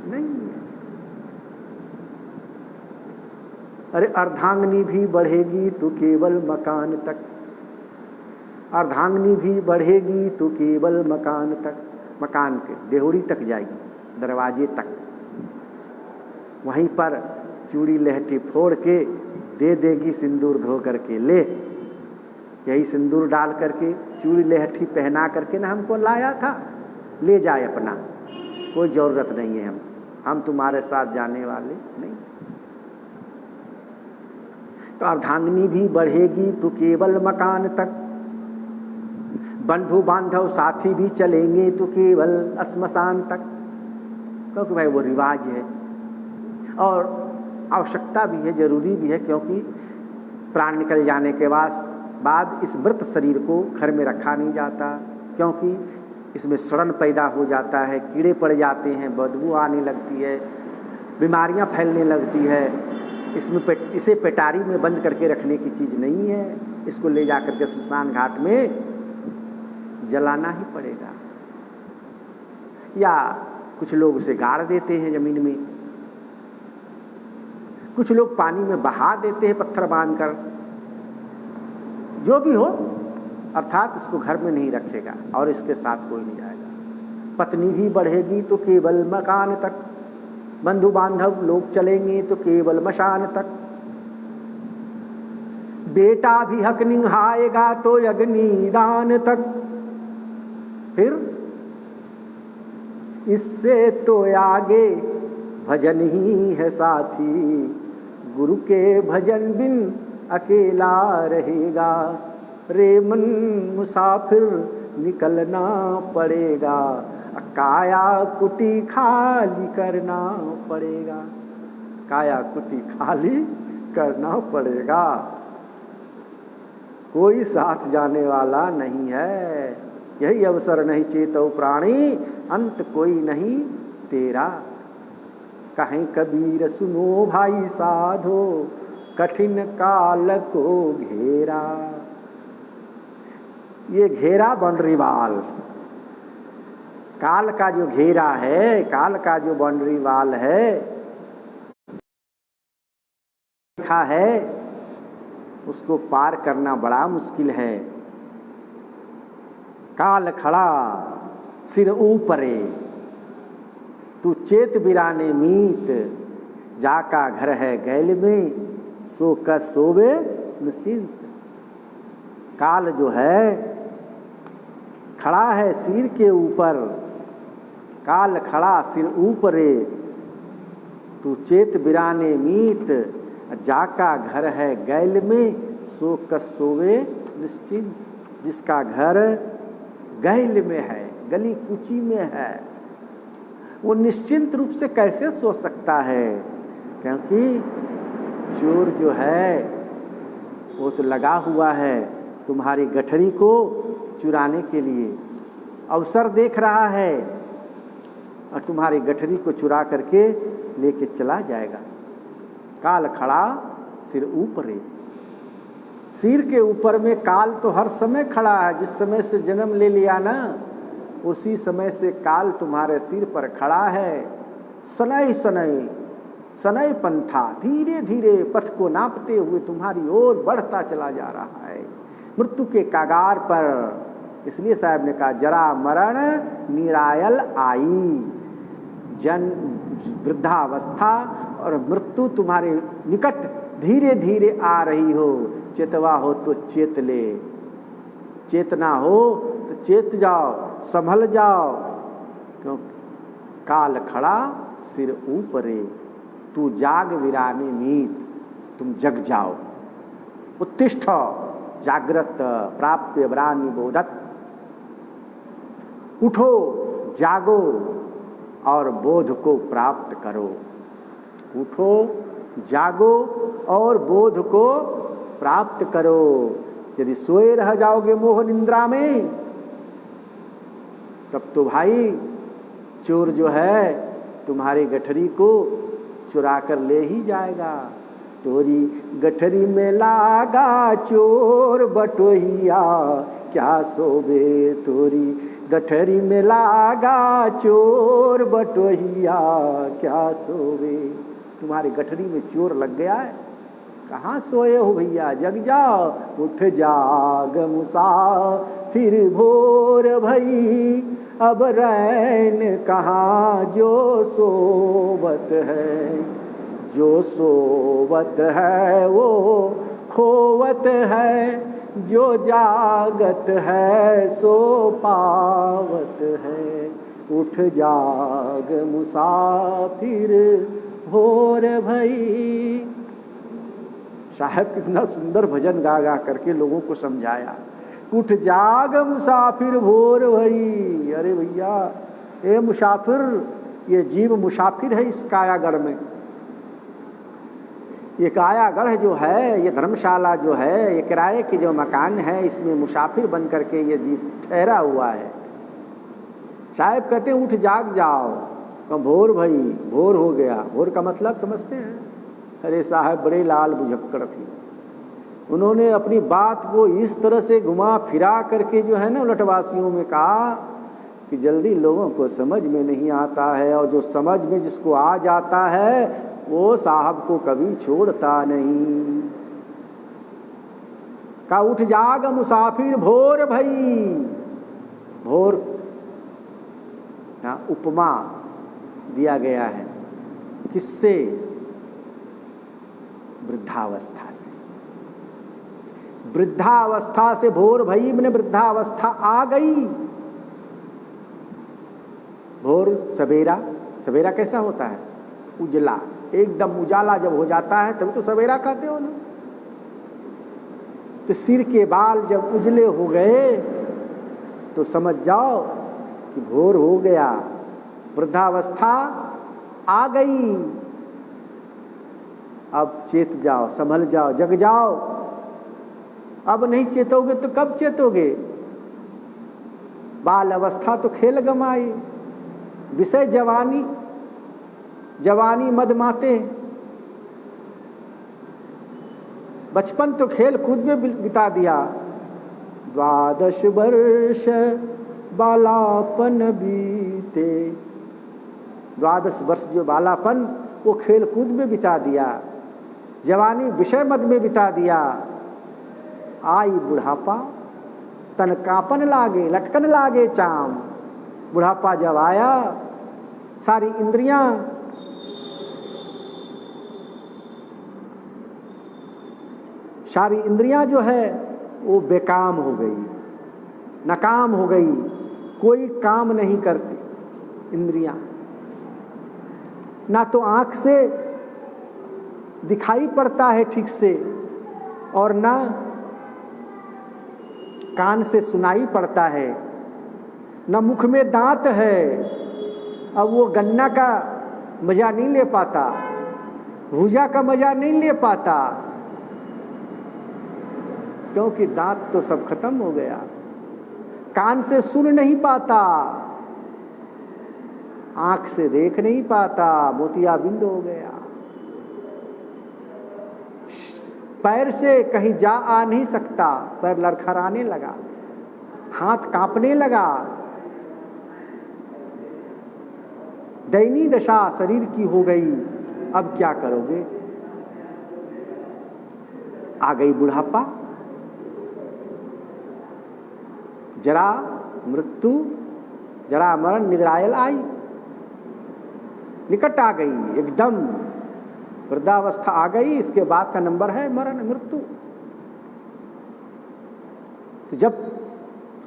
A: नहीं है। अरे अर्धांगिनी भी बढ़ेगी तो केवल मकान तक, अर्धांगिनी भी बढ़ेगी तो केवल मकान तक, मकान के देहड़ी तक जाएगी, दरवाजे तक। वहीं पर चूड़ी लहठी फोड़ के दे देगी सिंदूर धो करके, ले यही सिंदूर डाल करके चूड़ी लहठी पहना करके ना हमको लाया था, ले जाए अपना, कोई जरूरत नहीं है, हम तुम्हारे साथ जाने वाले नहीं। तो अर्धांगिनी भी बढ़ेगी तो केवल मकान तक, बंधु बांधव साथी भी चलेंगे तो केवल श्मशान तक, क्योंकि भाई वो रिवाज है और आवश्यकता भी है, जरूरी भी है, क्योंकि प्राण निकल जाने के बाद इस मृत शरीर को घर में रखा नहीं जाता, क्योंकि इसमें सड़न पैदा हो जाता है, कीड़े पड़ जाते हैं, बदबू आने लगती है, बीमारियां फैलने लगती है। इसे पेटारी में बंद करके रखने की चीज़ नहीं है, इसको ले जा करके श्मशान घाट में जलाना ही पड़ेगा, या कुछ लोग उसे गाड़ देते हैं जमीन में, कुछ लोग पानी में बहा देते हैं पत्थर बांधकर, जो भी हो, अर्थात इसको घर में नहीं रखेगा और इसके साथ कोई नहीं जाएगा। पत्नी भी बढ़ेगी तो केवल मकान तक, बंधु बांधव लोग चलेंगे तो केवल मशान तक, बेटा भी हक निभाएगा तो अग्निदान तक, फिर इससे तो आगे भजन ही है साथी, गुरु के भजन बिन अकेला रहेगा, रे मन मुसाफिर निकलना पड़ेगा, काया कुटी खाली करना पड़ेगा, काया कुटी खाली करना पड़ेगा, कोई साथ जाने वाला नहीं है, यही अवसर नहीं चेतो प्राणी, अंत कोई नहीं तेरा, कहीं कबीर सुनो भाई साधो, कठिन काल को घेरा। ये घेरा बाउंड्रीवाल, काल का जो घेरा है, काल का जो बाउंड्रीवाल है, लिखा है, उसको पार करना बड़ा मुश्किल है। काल खड़ा सिर ऊपरे, तू चेत बिराने मीत, जाका घर है गैल में, सो का सोवे निश्चिंत। काल जो है खड़ा है सिर के ऊपर, काल खड़ा सिर ऊपरे, तू चेत बिराने मीत, जाका घर है गैल में, सो का सोवे निश्चिंत। जिसका घर गैल में है, गली कुची में है, वो निश्चिंत रूप से कैसे सो सकता है, क्योंकि चोर जो है वो तो लगा हुआ है तुम्हारी गठरी को चुराने के लिए, अवसर देख रहा है और तुम्हारी गठरी को चुरा करके लेके चला जाएगा। काल खड़ा सिर ऊपरे, सिर के ऊपर में काल तो हर समय खड़ा है। जिस समय से जन्म ले लिया ना, उसी समय से काल तुम्हारे सिर पर खड़ा है। सनई सनई सनई पंथा, धीरे धीरे पथ को नापते हुए तुम्हारी ओर बढ़ता चला जा रहा है, मृत्यु के कागार पर। इसलिए साहब ने कहा जरा मरण निरायल आई। जन वृद्धावस्था और मृत्यु तुम्हारे निकट धीरे धीरे आ रही हो। चेतवा हो तो चेत ले, चेतना हो तो चेत जाओ, संभल जाओ, क्योंकि काल खड़ा सिर ऊपरे, तू जाग विरामी मीत, तुम जग जाओ। उत्तिष्ठ जागृत प्राप्य वरानि बोधत, उठो जागो और बोध को प्राप्त करो। उठो जागो और बोध को प्राप्त करो। यदि सोए रह जाओगे मोह निद्रा में, तब तो भाई चोर जो है तुम्हारी गठरी को चुरा कर ले ही जाएगा। तोरी गठरी में लागा चोर बटोहिया, क्या सोबे तोरी गठरी में लागा चोर बटोहिया, क्या सोबे। तुम्हारी गठरी में चोर लग गया है, कहाँ सोए हो भैया, जग जाओ। उठ जाग मुसाफिर भोर भई, अब रैन कहाँ जो सोवत है, जो सोवत है वो खोवत है, जो जागत है सो पावत है। उठ जाग मुसाफिर भोर भई। साहब कितना सुंदर भजन गा गा करके लोगों को समझाया। उठ जाग मुसाफिर भोर भई। अरे भैया ए मुसाफिर, ये जीव मुसाफिर है इस कायागढ़ में। ये कायागढ़ जो है, ये धर्मशाला जो है, ये किराए के जो मकान है, इसमें मुसाफिर बन करके ये जीव ठहरा हुआ है। साहब कहते हैं उठ जाग जाओ। तो भोर भई, भोर हो गया। भोर का मतलब समझते हैं? अरे साहब बड़े लाल बुझक्कड़ थे, उन्होंने अपनी बात को इस तरह से घुमा फिरा करके जो है ना उलटवासियों में कहा कि जल्दी लोगों को समझ में नहीं आता है, और जो समझ में जिसको आ जाता है वो साहब को कभी छोड़ता नहीं। का उठ जाग मुसाफिर भोर भई। भोर उपमा दिया गया है किससे? वृद्धावस्था से। वृद्धावस्था से भोर भई मैंने वृद्धावस्था आ गई। भोर सवेरा, सवेरा कैसा होता है? उजला, एकदम उजाला जब हो जाता है तभी तो सवेरा कहते हो ना। तो सिर के बाल जब उजले हो गए तो समझ जाओ कि भोर हो गया, वृद्धावस्था आ गई। अब चेत जाओ, संभल जाओ, जग जाओ। अब नहीं चेतोगे तो कब चेतोगे? बाल अवस्था तो खेल गमाई, विषय जवानी, जवानी मदमाते। बचपन तो खेल कूद में बिता दिया। 12 वर्ष बालापन बीते। 12 वर्ष जो बालापन वो खेल कूद में बिता दिया, जवानी विषय मद में बिता दिया। आई बुढ़ापा, तन कांपन लागे, लटकन लागे चाम। बुढ़ापा जब आया, सारी इंद्रियां जो है वो बेकाम हो गई, नाकाम हो गई, कोई काम नहीं करती इंद्रियां। ना तो आंख से दिखाई पड़ता है ठीक से, और ना कान से सुनाई पड़ता है, ना मुख में दांत है। अब वो गन्ना का मजा नहीं ले पाता, भूजा का मजा नहीं ले पाता, क्योंकि दांत तो सब खत्म हो गया। कान से सुन नहीं पाता, आंख से देख नहीं पाता, मोतियाबिंद हो गया। पैर से कहीं जा आ नहीं सकता, पैर लड़खड़ाने लगा, हाथ कांपने लगा। दयनीय दशा शरीर की हो गई। अब क्या करोगे? आ गई बुढ़ापा, जरा मृत्यु, जरा मरण निगरायल आई, निकट आ गई, एकदम वृद्धावस्था आ गई। इसके बाद का नंबर है मरण, मृत्यु। तो जब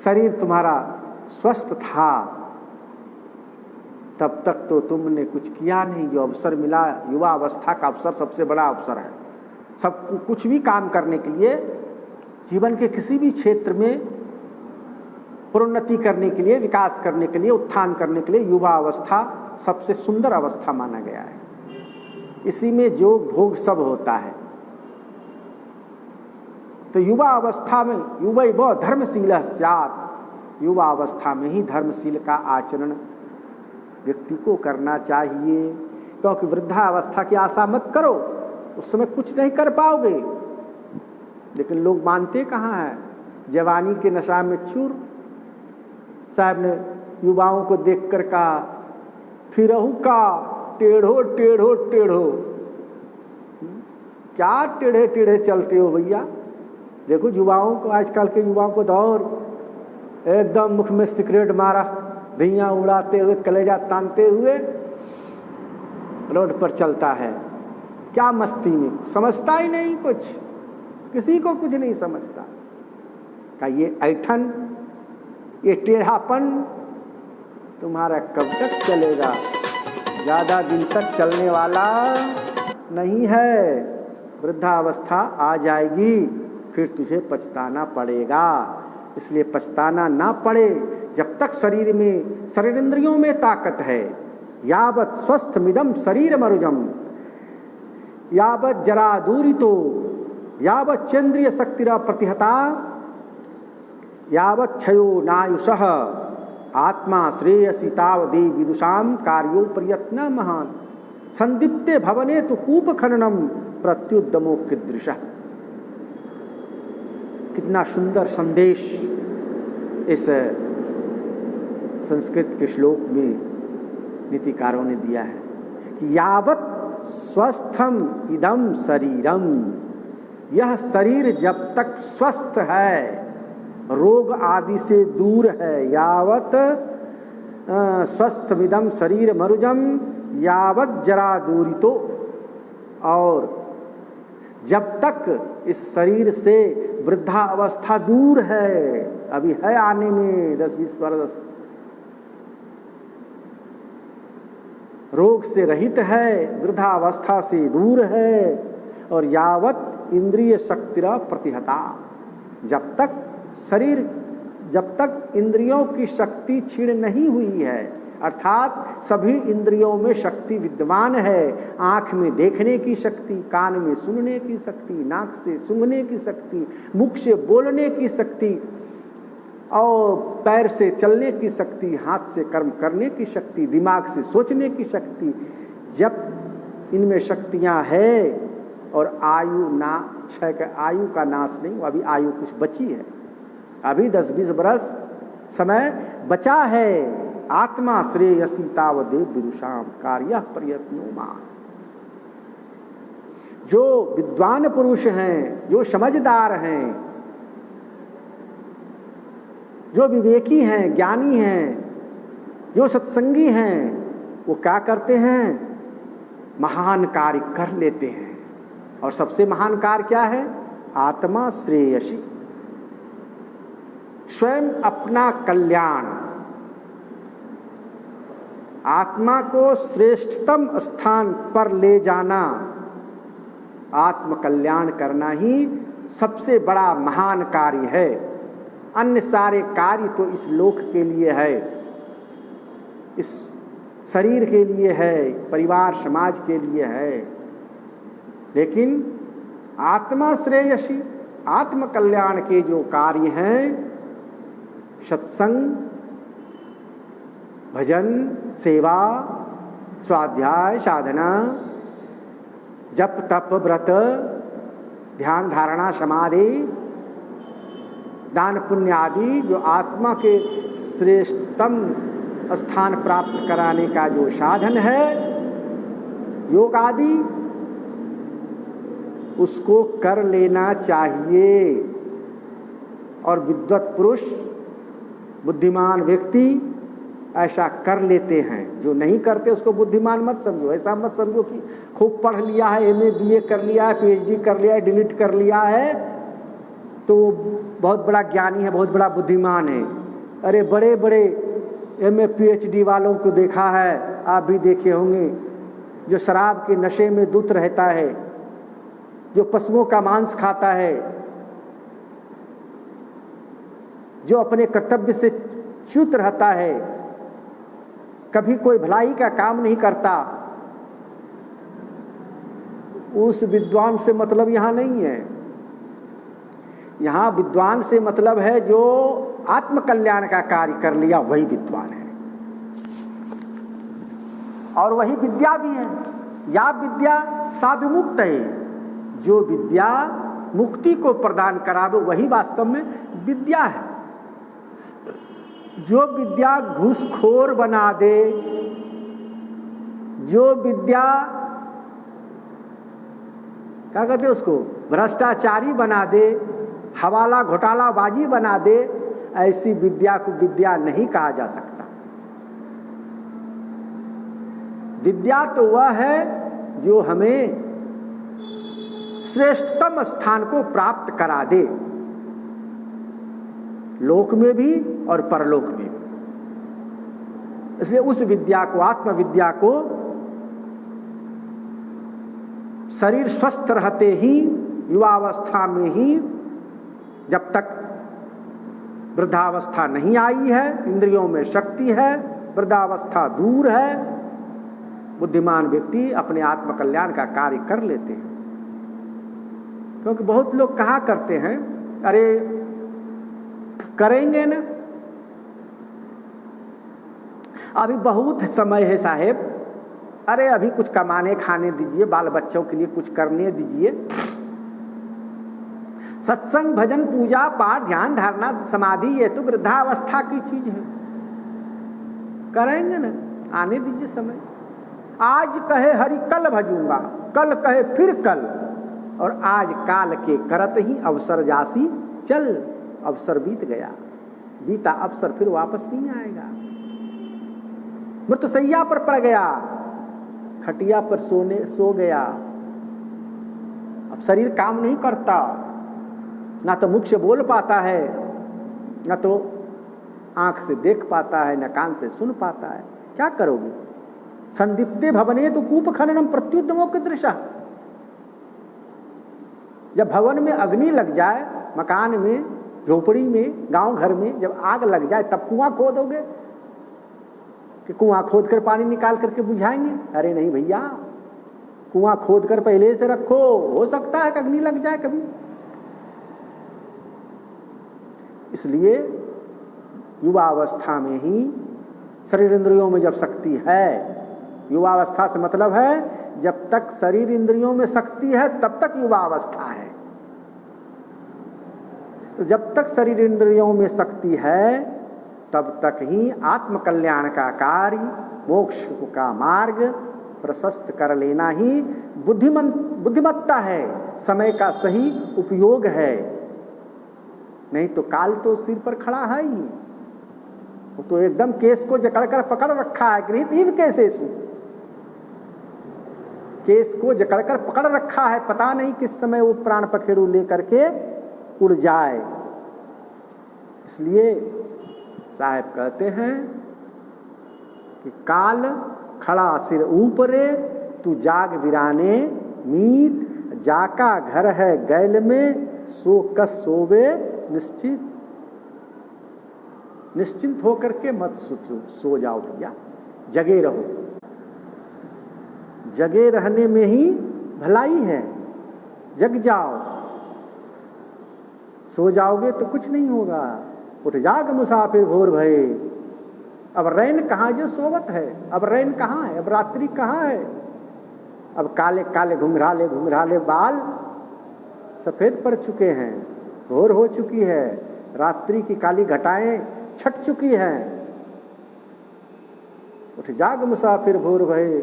A: शरीर तुम्हारा स्वस्थ था तब तक तो तुमने कुछ किया नहीं। जो अवसर मिला, युवा अवस्था का अवसर सबसे बड़ा अवसर है। सब कुछ भी काम करने के लिए, जीवन के किसी भी क्षेत्र में प्रोन्नति करने के लिए, विकास करने के लिए, उत्थान करने के लिए युवा अवस्था सबसे सुंदर अवस्था माना गया है। इसी में जोग भोग सब होता है। तो युवा अवस्था में युवैव धर्मशीलः स्यात्, युवा अवस्था में ही धर्मशील का आचरण व्यक्ति को करना चाहिए। क्योंकि वृद्धावस्था की आशा मत करो, उस समय कुछ नहीं कर पाओगे। लेकिन लोग मानते कहाँ हैं? जवानी के नशा में चूर। साहब ने युवाओं को देखकर कहा, फिरहू का टेढ़ो टेढ़ो टेढ़ो। क्या टेढ़े टेढ़े चलते हो भैया? देखो युवाओं को, आजकल के युवाओं को दौर एकदम मुख में सिगरेट मारा, धुइयां उड़ाते हुए, कलेजा तानते हुए रोड पर चलता है। क्या मस्ती में, समझता ही नहीं कुछ, किसी को कुछ नहीं समझता। का ये ऐठन, ये टेढ़ापन तुम्हारा कब तक चलेगा? ज्यादा दिन तक चलने वाला नहीं है। वृद्धावस्था आ जाएगी, फिर तुझे पछताना पड़ेगा। इसलिए पछताना ना पड़े जब तक शरीर में, शरीर इंद्रियों में ताकत है। यावत स्वस्थ मिदम शरीर मरुजम, यावत जरा दूरितो, यावत चंद्रिय शक्तिरा प्रतिहता, यावत क्षयो नायुषः, आत्मा श्रेयसी तावदे विदुषाम कार्यो प्रयत्न महान, संदीप्ते भवने तो कूप खननम प्रत्युद्यमो कीदृशः। कितना सुंदर संदेश इस संस्कृत के श्लोक में नीतिकारों ने दिया है कि यावत स्वस्थम इदम शरीरम, यह शरीर जब तक स्वस्थ है, रोग आदि से दूर है, यावत स्वस्थमिदम शरीर मरुजम यावत जरा दूरितो, और जब तक इस शरीर से वृद्धा अवस्था दूर है, अभी है आने में 10-20 वर्ष, रोग से रहित है, वृद्धावस्था से दूर है, और यावत इंद्रिय शक्तिरा प्रतिहता, जब तक शरीर, जब तक इंद्रियों की शक्ति क्षीण नहीं हुई है, अर्थात सभी इंद्रियों में शक्ति विद्यमान है। आँख में देखने की शक्ति, कान में सुनने की शक्ति, नाक से सूंघने की शक्ति, मुख से बोलने की शक्ति, और पैर से चलने की शक्ति, हाथ से कर्म करने की शक्ति, दिमाग से सोचने की शक्ति। जब इनमें शक्तियाँ है और आयु ना क्षय का, आयु का नाश नहीं, अभी आयु कुछ बची है, अभी 10-20 बरस समय बचा है। आत्मा श्रेयसी तावदे विदुषाम कार्य प्रयत्नो मान। जो विद्वान पुरुष हैं, जो समझदार हैं, जो विवेकी हैं, ज्ञानी हैं, जो सत्संगी हैं, वो क्या करते हैं? महान कार्य कर लेते हैं। और सबसे महान कार्य क्या है? आत्मा श्रेयसी, स्वयं अपना कल्याण, आत्मा को श्रेष्ठतम स्थान पर ले जाना, आत्म कल्याण करना ही सबसे बड़ा महान कार्य है। अन्य सारे कार्य तो इस लोक के लिए है, इस शरीर के लिए है, परिवार समाज के लिए है, लेकिन आत्मा श्रेयसी, आत्म कल्याण के जो कार्य हैं सत्संग, भजन, सेवा, स्वाध्याय, साधना, जप तप व्रत, ध्यान धारणा समाधि, दान पुण्य आदि जो आत्मा के श्रेष्ठतम स्थान प्राप्त कराने का जो साधन है, योग आदि, उसको कर लेना चाहिए। और विद्वत पुरुष, बुद्धिमान व्यक्ति ऐसा कर लेते हैं। जो नहीं करते उसको बुद्धिमान मत समझो। ऐसा मत समझो कि खूब पढ़ लिया है, एमए बीए कर लिया है, पीएचडी कर लिया है, डिलीट कर लिया है तो वो बहुत बड़ा ज्ञानी है, बहुत बड़ा बुद्धिमान है। अरे बड़े बड़े एमए पीएचडी वालों को देखा है, आप भी देखे होंगे, जो शराब के नशे में धुत रहता है, जो पशुओं का मांस खाता है, जो अपने कर्तव्य से च्युत रहता है, कभी कोई भलाई का काम नहीं करता, उस विद्वान से मतलब यहाँ नहीं है। यहाँ विद्वान से मतलब है जो आत्मकल्याण का कार्य कर लिया, वही विद्वान है। और वही विद्या भी है। या विद्या सा विमुक्त है। जो विद्या मुक्ति को प्रदान करावे वही वास्तव में विद्या है। जो विद्या घूसखोर बना दे, जो विद्या क्या कहते हैं उसको, भ्रष्टाचारी बना दे, हवाला घोटालाबाजी बना दे, ऐसी विद्या को विद्या नहीं कहा जा सकता। विद्या तो वह है जो हमें श्रेष्ठतम स्थान को प्राप्त करा दे, लोक में भी और परलोक में भी। इसलिए उस विद्या को, आत्मविद्या को, शरीर स्वस्थ रहते ही, युवावस्था में ही, जब तक वृद्धावस्था नहीं आई है, इंद्रियों में शक्ति है, वृद्धावस्था दूर है, बुद्धिमान व्यक्ति अपने आत्मकल्याण का कार्य कर लेते हैं। क्योंकि बहुत लोग कहा करते हैं, अरे करेंगे ना, अभी बहुत समय है साहेब, अरे अभी कुछ कमाने खाने दीजिए, बाल बच्चों के लिए कुछ करने दीजिए। सत्संग, भजन, पूजा पाठ, ध्यान धारणा, समाधि, ये तो वृद्धावस्था की चीज है, करेंगे ना, आने दीजिए समय। आज कहे हरि कल भजूंगा, कल कहे फिर कल, और आज काल के करत ही अवसर जासी चल। अवसर बीत गया, बीता अवसर फिर वापस नहीं आएगा। मृत्युशैया पर पड़ गया, खटिया पर सो गया, अब शरीर काम नहीं करता, ना तो मुख से बोल पाता है, ना तो आंख से देख पाता है, ना कान से सुन पाता है। क्या करोगे? संदीप्ते भवने तो कूप खननम प्रत्युद्यमो कीदृशः। जब भवन में अग्नि लग जाए, मकान में, झोपड़ी में, गांव घर में जब आग लग जाए, तब कुआं खोदोगे कि कुआं खोद कर पानी निकाल करके बुझाएंगे? अरे नहीं भैया, कुआं खोद कर पहले से रखो, हो सकता है कि अग्नि लग जाए कभी। इसलिए युवावस्था में ही शरीर इंद्रियों में जब शक्ति है, युवावस्था से मतलब है जब तक शरीर इंद्रियों में शक्ति है तब तक युवावस्था है। तो जब तक शरीर इंद्रियों में शक्ति है तब तक ही आत्मकल्याण का कार्य, मोक्ष का मार्ग प्रशस्त कर लेना ही बुद्धिमत्ता है, समय का सही उपयोग है। नहीं तो काल तो सिर पर खड़ा है ही, वो तो एकदम केस को जकड़कर पकड़ रखा है। गृहीत केसेषु, केस को जकड़कर पकड़ रखा है, पता नहीं किस समय वो प्राण पखेरु लेकर के उड़ जाए। इसलिए साहब कहते हैं कि काल खड़ा सिर ऊपरे, तू जाग वीराने मीत, जाका घर है गैल में, सो कस सोवे निश्चित। निश्चिंत होकर के मत सो जाओ भैया, जगे रहो। जगे रहने में ही भलाई है, जग जाओ। सो जाओगे तो कुछ नहीं होगा, उठ जाग मुसाफिर भोर भये, अब रैन कहाँ जो सोवत है, अब रैन कहाँ है, अब रात्रि कहाँ है। अब काले काले घुंघराले घुंघराले बाल सफेद पड़ चुके हैं, भोर हो चुकी है, रात्रि की काली घटाएं छट चुकी हैं। उठ जाग मुसाफिर भोर भये,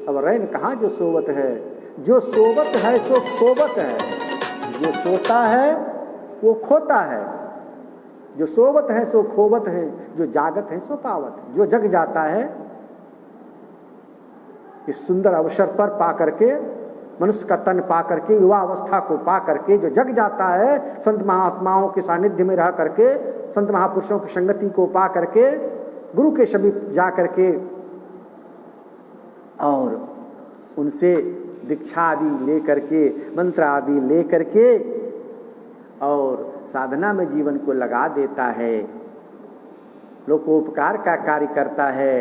A: अब रैन कहाँ जो सोवत है। जो सोवत है सो खोवत है, जो सोता है वो खोता है। जो सोवत है सो खोवत है, जो जागत है सो पावत है। जो जग जाता है इस सुंदर अवसर पर पा करके, मनुष्य का तन पा करके, युवा अवस्था को पा करके जो जग जाता है, संत महात्माओं के सानिध्य में रह करके, संत महापुरुषों की संगति को पा करके, गुरु के समीप जा करके और उनसे दीक्षा आदि ले करके, मंत्र आदि ले करके और साधना में जीवन को लगा देता है, लोकोपकार का कार्य करता है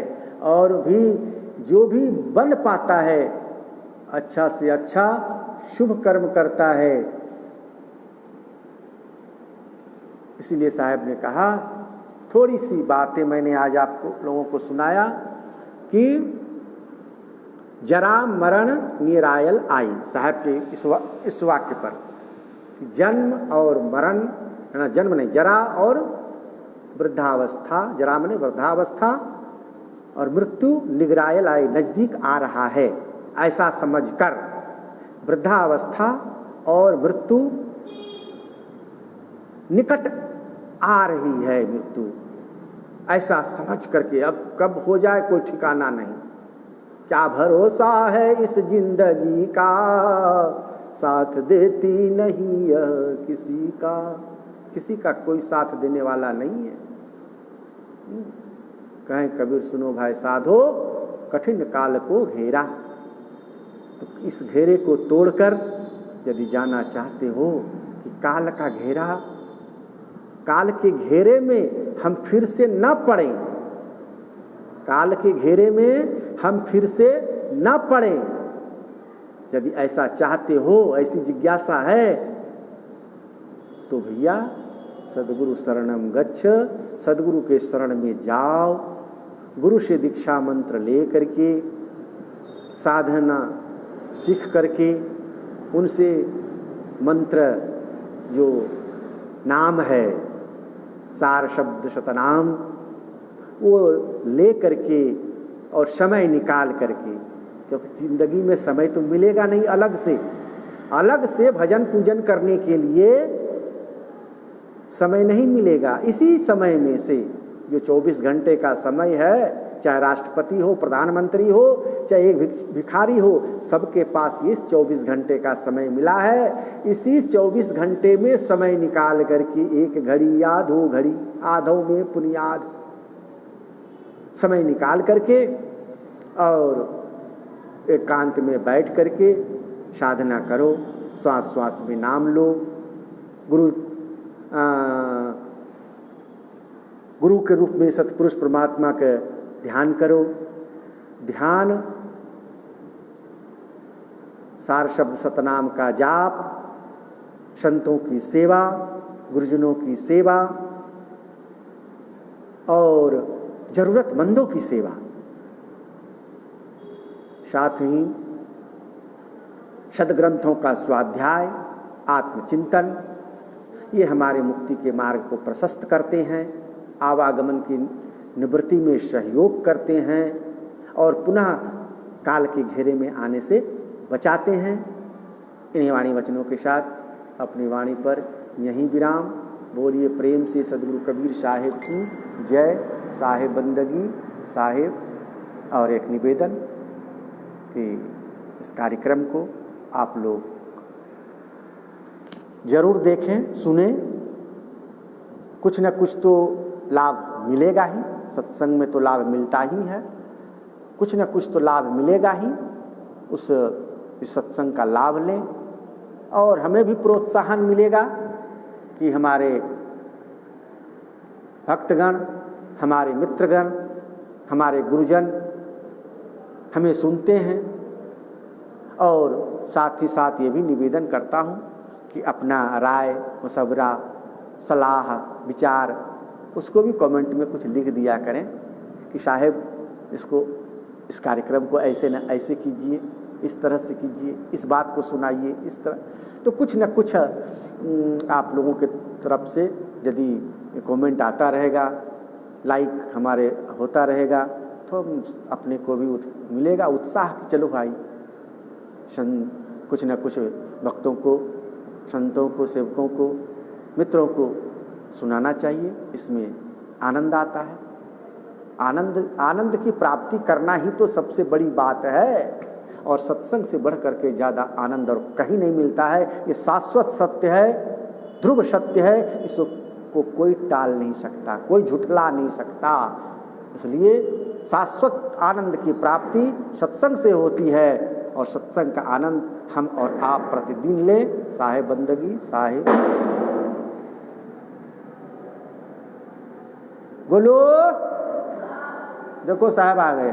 A: और भी जो भी बन पाता है अच्छा से अच्छा शुभ कर्म करता है। इसीलिए साहब ने कहा, थोड़ी सी बातें मैंने आज आपको लोगों को सुनाया कि जरा मरण निरायल आई। साहब के इस वाक्य पर जन्म और मरण, जन्म नहीं, जरा और वृद्धावस्था, जरा मने वृद्धावस्था और मृत्यु निगरायल आई, नजदीक आ रहा है ऐसा समझकर, वृद्धावस्था और मृत्यु निकट आ रही है, मृत्यु ऐसा समझ करके, अब कब हो जाए कोई ठिकाना नहीं। क्या भरोसा है इस जिंदगी का, साथ देती नहीं यह किसी का, किसी का कोई साथ देने वाला नहीं है। कहें कबीर सुनो भाई साधो, कठिन काल को घेरा, तो इस घेरे को तोड़कर यदि जाना चाहते हो कि काल का घेरा, काल के घेरे में हम फिर से न पड़ें, काल के घेरे में हम फिर से न पड़ें, यदि ऐसा चाहते हो, ऐसी जिज्ञासा है, तो भैया सद्गुरु शरणम गच्छ, सद्गुरु के शरण में जाओ, गुरु से दीक्षा मंत्र ले करके, साधना सीख करके, उनसे मंत्र जो नाम है सार शब्द शतनाम, वो ले करके और समय निकाल करके, क्योंकि जिंदगी में समय तो मिलेगा नहीं अलग से भजन पूजन करने के लिए समय नहीं मिलेगा। इसी समय में से जो 24 घंटे का समय है, चाहे राष्ट्रपति हो, प्रधानमंत्री हो, चाहे एक भिखारी हो, सबके पास ये 24 घंटे का समय मिला है। इसी 24 घंटे में समय निकाल करके, एक घड़ी या 2 घड़ी, आधों में पुनियाद, समय निकाल करके और एकांत में बैठ करके साधना करो, श्वास श्वास में नाम लो, गुरु के रूप में सतपुरुष परमात्मा का ध्यान करो। ध्यान, सार शब्द सतनाम का जाप, संतों की सेवा, गुरुजनों की सेवा और जरूरतमंदों की सेवा, साथ ही सद्ग्रंथों का स्वाध्याय, आत्मचिंतन, ये हमारे मुक्ति के मार्ग को प्रशस्त करते हैं, आवागमन की निवृत्ति में सहयोग करते हैं और पुनः काल के घेरे में आने से बचाते हैं। इन्हीं वाणी वचनों के साथ अपनी वाणी पर यहीं विराम। बोलिए प्रेम से सद्गुरु कबीर साहिब की जय। साहिब बंदगी साहिब। और एक निवेदन कि इस कार्यक्रम को आप लोग जरूर देखें, सुने, कुछ न कुछ तो लाभ मिलेगा ही, सत्संग में तो लाभ मिलता ही है, कुछ न कुछ तो लाभ मिलेगा ही। इस सत्संग का लाभ लें और हमें भी प्रोत्साहन मिलेगा कि हमारे भक्तगण, हमारे मित्रगण, हमारे गुरुजन हमें सुनते हैं। और साथ ही साथ ये भी निवेदन करता हूँ कि अपना राय, मशवरा, सलाह, विचार उसको भी कमेंट में कुछ लिख दिया करें कि साहब इसको, इस कार्यक्रम को ऐसे न ऐसे कीजिए, इस तरह से कीजिए, इस बात को सुनाइए, इस तरह। तो कुछ न कुछ आप लोगों के तरफ से यदि कमेंट आता रहेगा, लाइक हमारे होता रहेगा, तो अपने को भी मिलेगा उत्साह कि चलो भाई कुछ न कुछ भक्तों को, संतों को, सेवकों को, मित्रों को सुनाना चाहिए। इसमें आनंद आता है। आनंद की प्राप्ति करना ही तो सबसे बड़ी बात है, और सत्संग से बढ़ करके ज़्यादा आनंद और कहीं नहीं मिलता है। ये शाश्वत सत्य है, ध्रुव सत्य है, इसको कोई टाल नहीं सकता, कोई झुठला नहीं सकता। इसलिए शाश्वत आनंद की प्राप्ति सत्संग से होती है, और सत्संग का आनंद हम और आप प्रतिदिन लें। साहेब बंदगी, साहेब बोलो। देखो साहब आ गए।